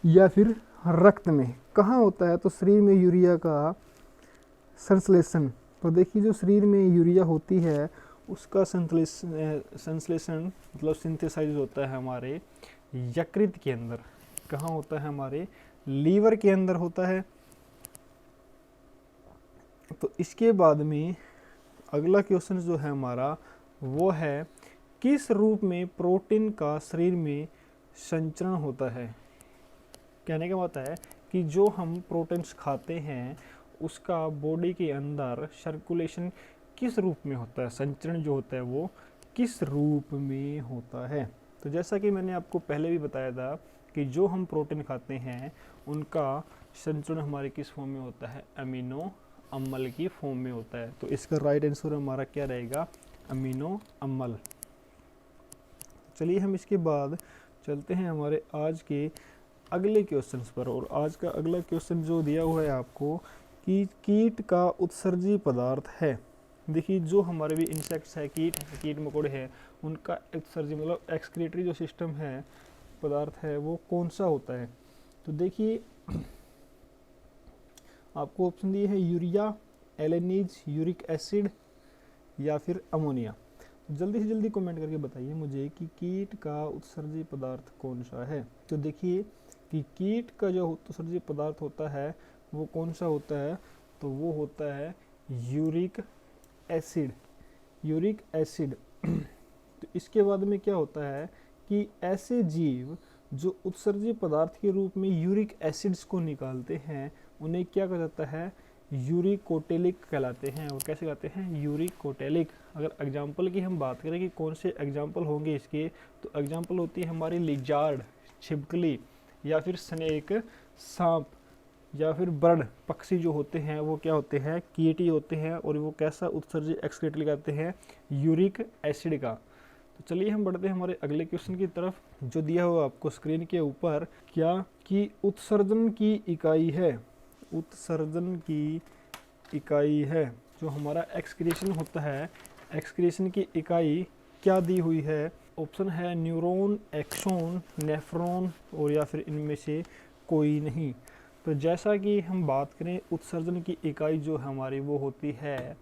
या फिर रक्त में, कहाँ होता है? तो शरीर में यूरिया का संश्लेषण, तो देखिए जो शरीर में यूरिया होती है उसका संश्लेषण मतलब सिंथेसाइज होता है हमारे यकृत के अंदर। कहाँ होता है? हमारे लीवर के अंदर होता है। तो इसके बाद में अगला क्वेश्चन जो है हमारा वो है किस रूप में प्रोटीन का शरीर में संचरण होता है? कहने का मतलब है कि जो हम प्रोटीन्स खाते हैं उसका बॉडी के अंदर सर्कुलेशन किस रूप में होता है, संचरण जो होता है वो किस रूप में होता है? तो जैसा कि मैंने आपको पहले भी बताया था कि जो हम प्रोटीन खाते हैं उनका संचरण हमारे किस फॉर्म में होता है? अमीनो अम्ल की फॉर्म में होता है। तो इसका राइट आंसर हमारा क्या रहेगा? अमीनो अम्ल। चलिए हम इसके बाद चलते हैं हमारे आज के अगले क्वेश्चंस पर। और आज का अगला क्वेश्चन जो दिया हुआ है आपको कि कीट का उत्सर्जी पदार्थ है। देखिए जो हमारे भी इंसेक्ट्स है, कीट मकोड़े हैं, उनका उत्सर्जी मतलब एक्सक्रीटरी जो सिस्टम है पदार्थ है वो कौन सा होता है? तो देखिए आपको ऑप्शन दिए है यूरिया, एलेनीज, यूरिक एसिड या फिर अमोनिया। जल्दी से जल्दी कमेंट करके बताइए मुझे कि कीट का उत्सर्जी पदार्थ कौन सा है। तो देखिए कि कीट का जो उत्सर्जी पदार्थ होता है वो कौन सा होता है? तो वो होता है यूरिक एसिड। Uric acid. तो इसके बाद में क्या होता है कि ऐसे जीव जो उत्सर्जी पदार्थ के रूप में यूरिक एसिड्स को निकालते हैं उन्हें क्या कहा जाता है? यूरिकोटेलिक कहलाते हैं। वो कैसे कहते हैं? यूरिकोटेलिक। अगर एग्जाम्पल की हम बात करें कि कौन से एग्जाम्पल होंगे इसके, तो एग्जाम्पल होती है हमारी लिजार्ड, छिपकली, या फिर स्नेक, सांप, या फिर बर्ड, पक्षी जो होते हैं वो क्या होते हैं? कीट ही होते हैं। और वो कैसा उत्सर्जी एक्सक्रीट लगाते हैं? यूरिक एसिड का। तो चलिए हम बढ़ते हैं हमारे अगले क्वेश्चन की तरफ जो दिया हुआ आपको स्क्रीन के ऊपर, क्या कि उत्सर्जन की इकाई है। उत्सर्जन की इकाई है जो हमारा एक्सक्रीशन होता है, एक्सक्रीशन की इकाई क्या दी हुई है? ऑप्शन है न्यूरॉन, एक्सोन, नेफ्रॉन और या फिर इनमें से कोई नहीं। तो जैसा कि हम बात करें उत्सर्जन की इकाई जो हमारी वो होती है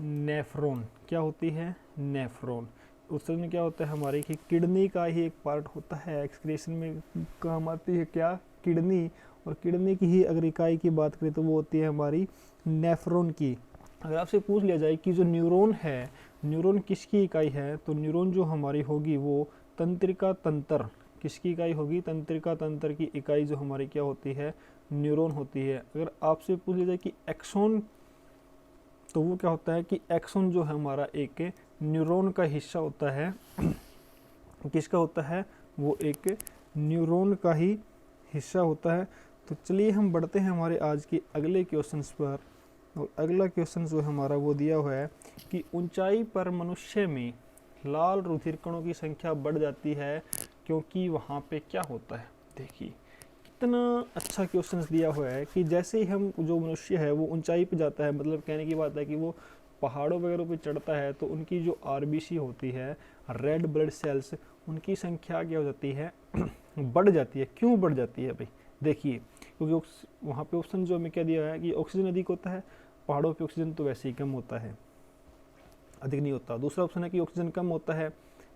नेफ्रॉन। क्या होती है? नेफ्रॉन। उत्सर्जन क्या होता है हमारी कि किडनी का ही एक पार्ट होता है, एक्सक्रीशन में काम आती है क्या? किडनी। और किडनी की ही अगर इकाई की बात करें तो वो होती है हमारी नेफ्रॉन की। अगर आपसे पूछ लिया जाए कि जो न्यूरॉन है, न्यूरॉन किसकी इकाई है? तो न्यूरॉन जो हमारी होगी वो तंत्रिका तंत्र। किसकी इकाई होगी? तंत्रिका तंत्र की इकाई जो हमारी क्या होती है? न्यूरॉन होती है। अगर आपसे पूछ लिया जाए कि एक्सोन, तो वो क्या होता है कि एक्सोन जो है हमारा एक न्यूरॉन का हिस्सा होता है। किसका होता है? वो एक न्यूरॉन का ही हिस्सा होता है। तो चलिए हम बढ़ते हैं हमारे आज के अगले क्वेश्चंस पर। और अगला क्वेश्चन जो हमारा वो दिया हुआ है कि ऊंचाई पर मनुष्य में लाल रुधिर कणों की संख्या बढ़ जाती है क्योंकि वहाँ पे क्या होता है? देखिए कितना अच्छा क्वेश्चन दिया हुआ है कि जैसे ही हम जो मनुष्य है वो ऊंचाई पे जाता है, मतलब कहने की बात है कि वो पहाड़ों वगैरह पे चढ़ता है तो उनकी जो आरबीसी होती है, रेड ब्लड सेल्स, उनकी संख्या क्या हो जाती है? बढ़ जाती है। क्यों बढ़ जाती है भाई? देखिए क्योंकि वहाँ पे ऑप्शन जो हमें क्या दिया है कि ऑक्सीजन अधिक होता है। पहाड़ों पे ऑक्सीजन तो वैसे ही कम होता है, अधिक नहीं होता। दूसरा ऑप्शन है कि ऑक्सीजन कम होता है।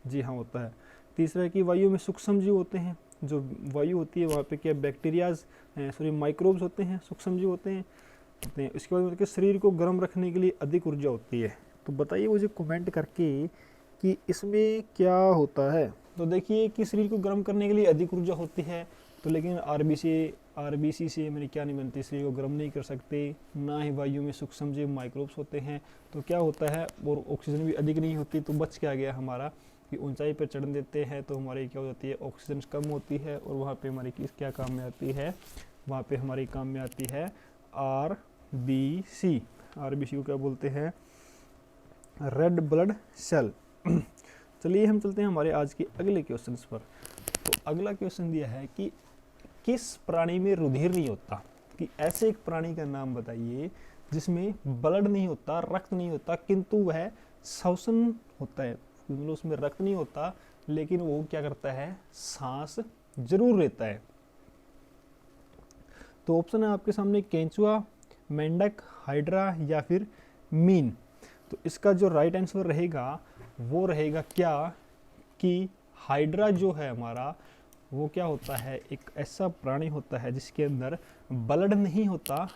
जी हाँ होता है। तीसरा है कि वायु में सूक्ष्म जीव होते हैं। जो वायु होती है वहाँ पे क्या बैक्टीरियाज माइक्रोब्स होते हैं, सूक्ष्म जीव होते हैं। इसके बाद मतलब शरीर को गर्म रखने के लिए अधिक ऊर्जा होती है। तो बताइए मुझे कमेंट करके कि इसमें क्या होता है। तो देखिए कि शरीर को गर्म करने के लिए अधिक ऊर्जा होती है, तो लेकिन आरबीसी से मेरी क्या नहीं बनती, शरीर को गर्म नहीं कर सकते। ना ही वायु में सूक्ष्म जीव माइक्रोब्स होते हैं। तो क्या होता है, और ऑक्सीजन भी अधिक नहीं होती। तो बच क्या गया हमारा कि ऊंचाई पर चढ़ देते हैं तो हमारी क्या हो जाती है? ऑक्सीजन कम होती है। और वहाँ पे हमारी किस क्या काम में आती है? वहाँ पे हमारी काम में आती है आरबीसी। आरबीसी को क्या बोलते हैं? Red blood cell. चलिए हम चलते हैं हमारे आज के अगले क्वेश्चंस पर। तो अगला क्वेश्चन दिया है कि किस प्राणी में रुधिर नहीं होता, कि ऐसे एक प्राणी का नाम बताइए जिसमें ब्लड नहीं होता, रक्त नहीं होता, किंतु वह श्वसन होता है, मतलब उसमें रक्त नहीं होता लेकिन वो क्या करता है, सांस जरूर लेता है। तो ऑप्शन है आपके सामने केंचुआ, मेंढक, हाइड्रा या फिर मीन। तो इसका जो राइट आंसर रहेगा वो रहेगा क्या, कि हाइड्रा जो है हमारा वो क्या होता है, एक ऐसा प्राणी होता है जिसके अंदर ब्लड नहीं होता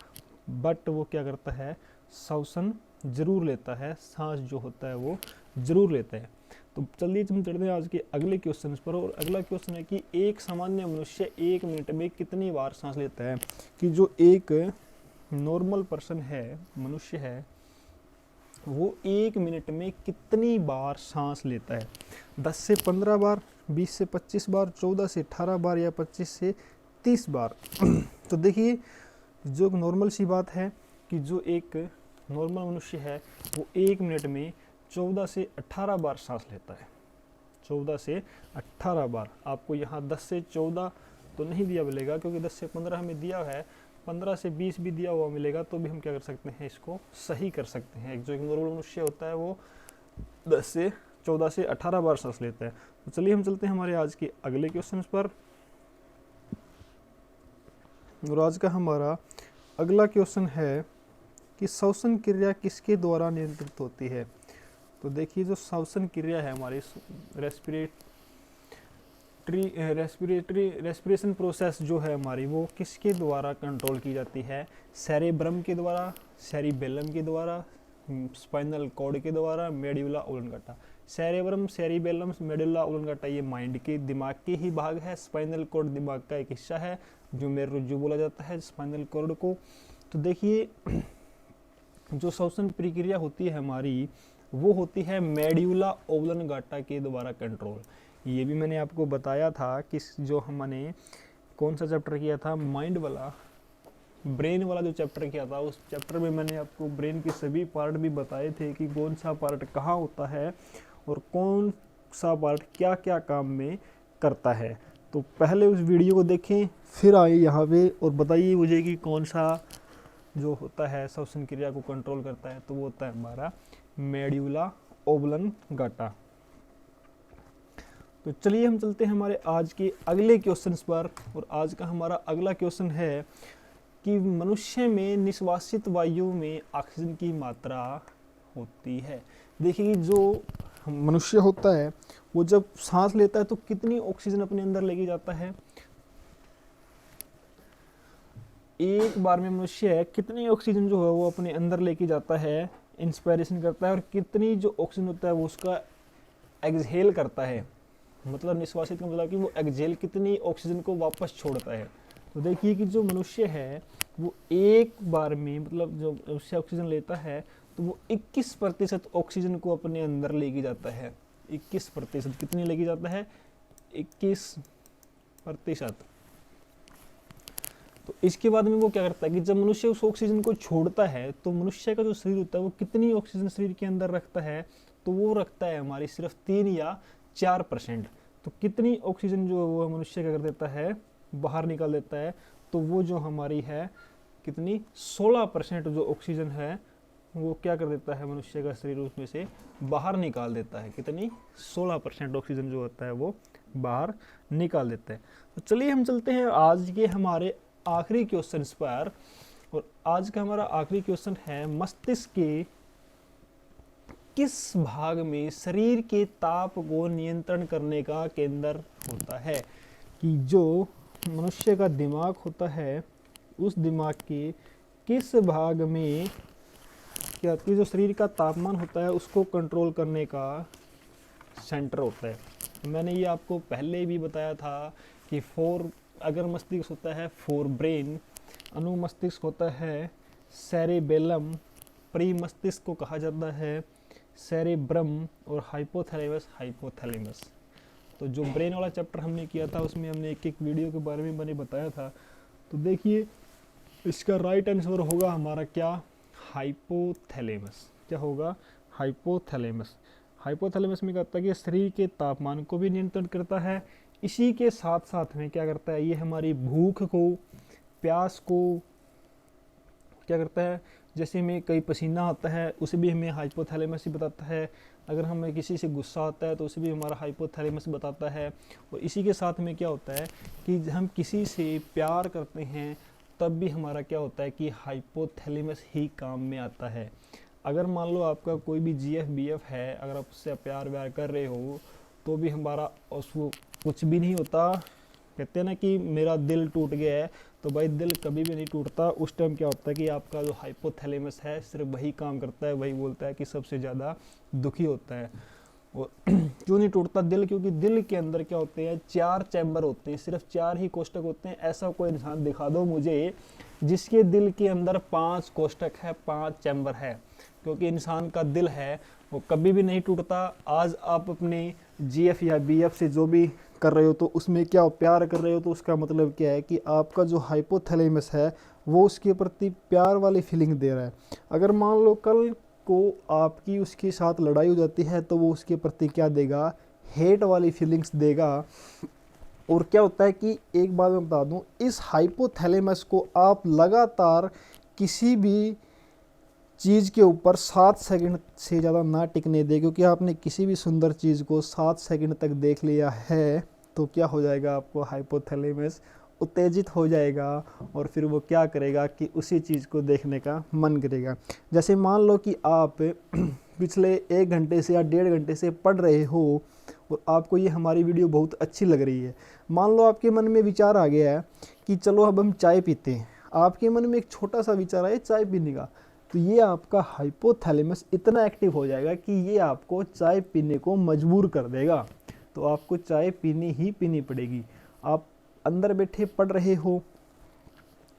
बट वो क्या करता है, श्वसन जरूर लेता है, सांस जो होता है वो जरूर लेता है। तो चलिए हम चलते हैं आज के अगले क्वेश्चन पर। और अगला क्वेश्चन है कि एक सामान्य मनुष्य 1 मिनट में कितनी बार सांस लेता है, कि जो एक नॉर्मल पर्सन है, मनुष्य है, वो 1 मिनट में कितनी बार सांस लेता है। 10 से 15 बार, 20 से 25 बार, 14 से 18 बार या 25 से 30 बार। तो देखिए जो नॉर्मल सी बात है कि जो एक नॉर्मल मनुष्य है वो 1 मिनट में 14 से 18 बार सांस लेता है। 14 से 18 बार। आपको यहाँ 10 से 14 तो नहीं दिया मिलेगा क्योंकि 10 से 15 हमें दिया है, 15 से 20 भी दिया हुआ मिलेगा, तो भी हम क्या कर सकते हैं, इसको सही कर सकते हैं। जो एक नॉर्मल मनुष्य होता है वो 10 से 14 से 18 बार सांस लेता है। तो चलिए हम चलते हैं हमारे आज के अगले क्वेश्चन पर। और आज का हमारा अगला क्वेश्चन है कि श्वसन क्रिया किसके द्वारा नियंत्रित होती है। तो देखिए जो श्वसन क्रिया है हमारी रेस्पिरेशन प्रोसेस जो है हमारी, वो किसके द्वारा कंट्रोल की जाती है, सेरेब्रम के द्वारा, सेरिबेलम के द्वारा, स्पाइनल कॉर्ड के द्वारा, medulla oblongata. Cerebrum, cerebellum, medulla oblongata ये माइंड के, दिमाग के ही भाग है। स्पाइनल कॉर्ड दिमाग का एक हिस्सा है जो मेरुरज्जु बोला जाता है स्पाइनल कॉर्ड को। तो देखिए जो श्वसन प्रक्रिया होती है हमारी वो होती है मेडुला ओब्लांगाटा के द्वारा कंट्रोल। ये भी मैंने आपको बताया था कि जो हमने कौन सा चैप्टर किया था, माइंड वाला, ब्रेन वाला जो चैप्टर किया था, उस चैप्टर में मैंने आपको ब्रेन के सभी पार्ट भी बताए थे कि कौन सा पार्ट कहाँ होता है और कौन सा पार्ट क्या क्या काम में करता है। तो पहले उस वीडियो को देखें, फिर आए यहाँ पे और बताइए मुझे कि कौन सा जो होता है श्वसन क्रिया को कंट्रोल करता है। तो वो होता है हमारा मेडुला ओब्लांगाटा। तो चलिए हम चलते हैं हमारे आज के अगले क्वेश्चन पर। और आज का हमारा अगला क्वेश्चन है कि मनुष्य में निश्वासित वायु में ऑक्सीजन की मात्रा होती है। देखिए जो मनुष्य होता है वो जब सांस लेता है तो कितनी ऑक्सीजन अपने अंदर लेके जाता है, एक बार में मनुष्य है कितनी ऑक्सीजन जो है वो अपने अंदर लेके जाता है, इंस्पायरेशन करता है, और कितनी जो ऑक्सीजन होता है वो उसका एक्सहेल करता है। मतलब निश्वासित का मतलब कि वो एक्सहेल कितनी ऑक्सीजन को वापस छोड़ता है। तो देखिए कि जो मनुष्य है वो एक बार में, मतलब जो मनुष्य ऑक्सीजन लेता है तो वो 21% ऑक्सीजन को अपने अंदर लेके जाता है। 21% कितनी लेके जाता है, 21%। तो इसके बाद में वो क्या करता है कि जब मनुष्य उस ऑक्सीजन को छोड़ता है तो मनुष्य का जो शरीर होता है वो कितनी ऑक्सीजन शरीर के अंदर रखता है, तो वो रखता है हमारी सिर्फ 3 या 4%। तो कितनी ऑक्सीजन जो वो मनुष्य क्या कर देता है, बाहर निकाल देता है। तो वो जो हमारी है कितनी, 16% जो ऑक्सीजन है वो क्या कर देता है, मनुष्य का शरीर उसमें से बाहर निकाल देता है। कितनी, 16% ऑक्सीजन जो होता है वो बाहर निकाल देता है। तो चलिए हम चलते हैं आज के हमारे आखिरी क्वेश्चन पर। और आज का हमारा आखिरी क्वेश्चन है, मस्तिष्क के किस भाग में शरीर के ताप को नियंत्रण करने का केंद्र होता है। कि जो मनुष्य का दिमाग होता है उस दिमाग के किस भाग में क्या, कि जो शरीर का तापमान होता है उसको कंट्रोल करने का सेंटर होता है। मैंने ये आपको पहले भी बताया था कि अगर मस्तिष्क होता है फॉर ब्रेन, अनुमस्तिष्क होता है सेरेबेलम, प्री मस्तिष्क को कहा जाता है सेरेब्रम, और हाइपोथैलेमस। तो जो ब्रेन वाला चैप्टर हमने किया था उसमें हमने एक एक वीडियो के बारे में मैंने बताया था। तो देखिए इसका राइट आंसर होगा हमारा क्या, हाइपोथैलेमस। क्या होगा, हाइपोथैलेमस। हाइपोथैलेमस में कहता है कि शरीर के तापमान को भी नियंत्रण करता है, इसी के साथ साथ में क्या करता है, ये हमारी भूख को, प्यास को क्या करता है, जैसे हमें कहीं पसीना आता है उसे भी हमें हाइपोथैलेमस ही बताता है, अगर हमें किसी से गुस्सा आता है तो उसे भी हमारा हाइपोथैलेमस बताता है। और इसी के साथ में क्या होता है कि हम किसी से प्यार करते हैं तब भी हमारा क्या होता है कि हाइपोथैलेमस ही काम में आता है। अगर मान लो आपका कोई भी जीएफ बीएफ है, अगर आप उससे प्यार व्यार कर रहे हो तो भी हमारा उसको कुछ भी नहीं होता। कहते हैं ना कि मेरा दिल टूट गया है, तो भाई दिल कभी भी नहीं टूटता। उस टाइम क्या होता है कि आपका जो हाइपोथैलेमस है सिर्फ वही काम करता है, वही बोलता है कि सबसे ज़्यादा दुखी होता है। और क्यों नहीं टूटता दिल, क्योंकि दिल के अंदर क्या होते हैं, 4 चैम्बर होते हैं, सिर्फ 4 ही कोष्ठक होते हैं। ऐसा कोई इंसान दिखा दो मुझे जिसके दिल के अंदर 5 कोष्ठक है, 5 चैम्बर है। क्योंकि इंसान का दिल है वो कभी भी नहीं टूटता। आज आप अपने जीएफ या बीएफ से जो भी कर रहे हो तो उसमें क्या प्यार कर रहे हो, तो उसका मतलब क्या है कि आपका जो हाइपोथैलेमस है वो उसके प्रति प्यार वाली फीलिंग दे रहा है। अगर मान लो कल को आपकी उसके साथ लड़ाई हो जाती है तो वो उसके प्रति क्या देगा, हेट वाली फीलिंग्स देगा। और क्या होता है कि एक बात मैं बता दूं, इस हाइपोथैलेमस को आप लगातार किसी भी चीज़ के ऊपर 7 सेकंड से ज़्यादा ना टिकने दे, क्योंकि आपने किसी भी सुंदर चीज़ को 7 सेकंड तक देख लिया है तो क्या हो जाएगा, आपको हाइपोथैलेमस उत्तेजित हो जाएगा और फिर वो क्या करेगा कि उसी चीज़ को देखने का मन करेगा। जैसे मान लो कि आप पिछले 1 घंटे से या 1.5 घंटे से पढ़ रहे हो और आपको ये हमारी वीडियो बहुत अच्छी लग रही है। मान लो आपके मन में विचार आ गया है कि चलो अब हम चाय पीते हैं, आपके मन में एक छोटा सा विचार आया चाय पीने का, तो ये आपका हाइपोथैलेमस इतना एक्टिव हो जाएगा कि ये आपको चाय पीने को मजबूर कर देगा। तो आपको चाय पीनी ही पीनी पड़ेगी। आप अंदर बैठे पढ़ रहे हो,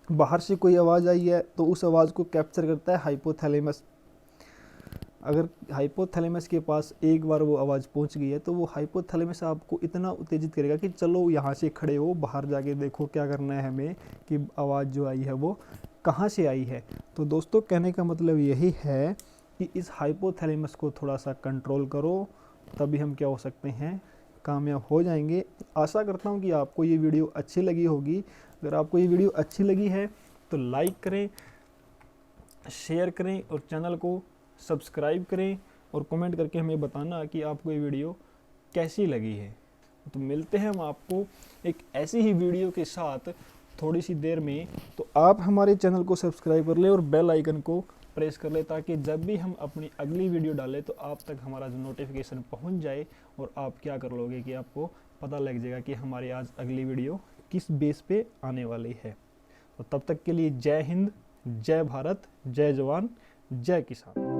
बाहर से कोई आवाज़ आई है तो उस आवाज़ को कैप्चर करता है हाइपोथैलेमस। अगर हाइपोथैलेमस के पास एक बार वो आवाज़ पहुंच गई है तो वो हाइपोथैलेमस आपको इतना उत्तेजित करेगा कि चलो यहाँ से खड़े हो, बाहर जाके देखो क्या करना है हमें, कि आवाज़ जो आई है वो कहाँ से आई है। तो दोस्तों कहने का मतलब यही है कि इस हाइपोथैलेमस को थोड़ा सा कंट्रोल करो, तभी हम क्या हो सकते हैं, कामयाब हो जाएंगे। आशा करता हूँ कि आपको ये वीडियो अच्छी लगी होगी। अगर आपको ये वीडियो अच्छी लगी है तो लाइक करें, शेयर करें और चैनल को सब्सक्राइब करें और कमेंट करके हमें बताना कि आपको ये वीडियो कैसी लगी है। तो मिलते हैं हम आपको एक ऐसी ही वीडियो के साथ थोड़ी सी देर में। तो आप हमारे चैनल को सब्सक्राइब कर लें और बेल आइकन को प्रेस कर ले, ताकि जब भी हम अपनी अगली वीडियो डालें तो आप तक हमारा जो नोटिफिकेशन पहुंच जाए और आप क्या कर लोगे कि आपको पता लग जाएगा कि हमारी आज अगली वीडियो किस बेस पे आने वाली है। तो तब तक के लिए जय हिंद, जय भारत, जय जवान, जय किसान।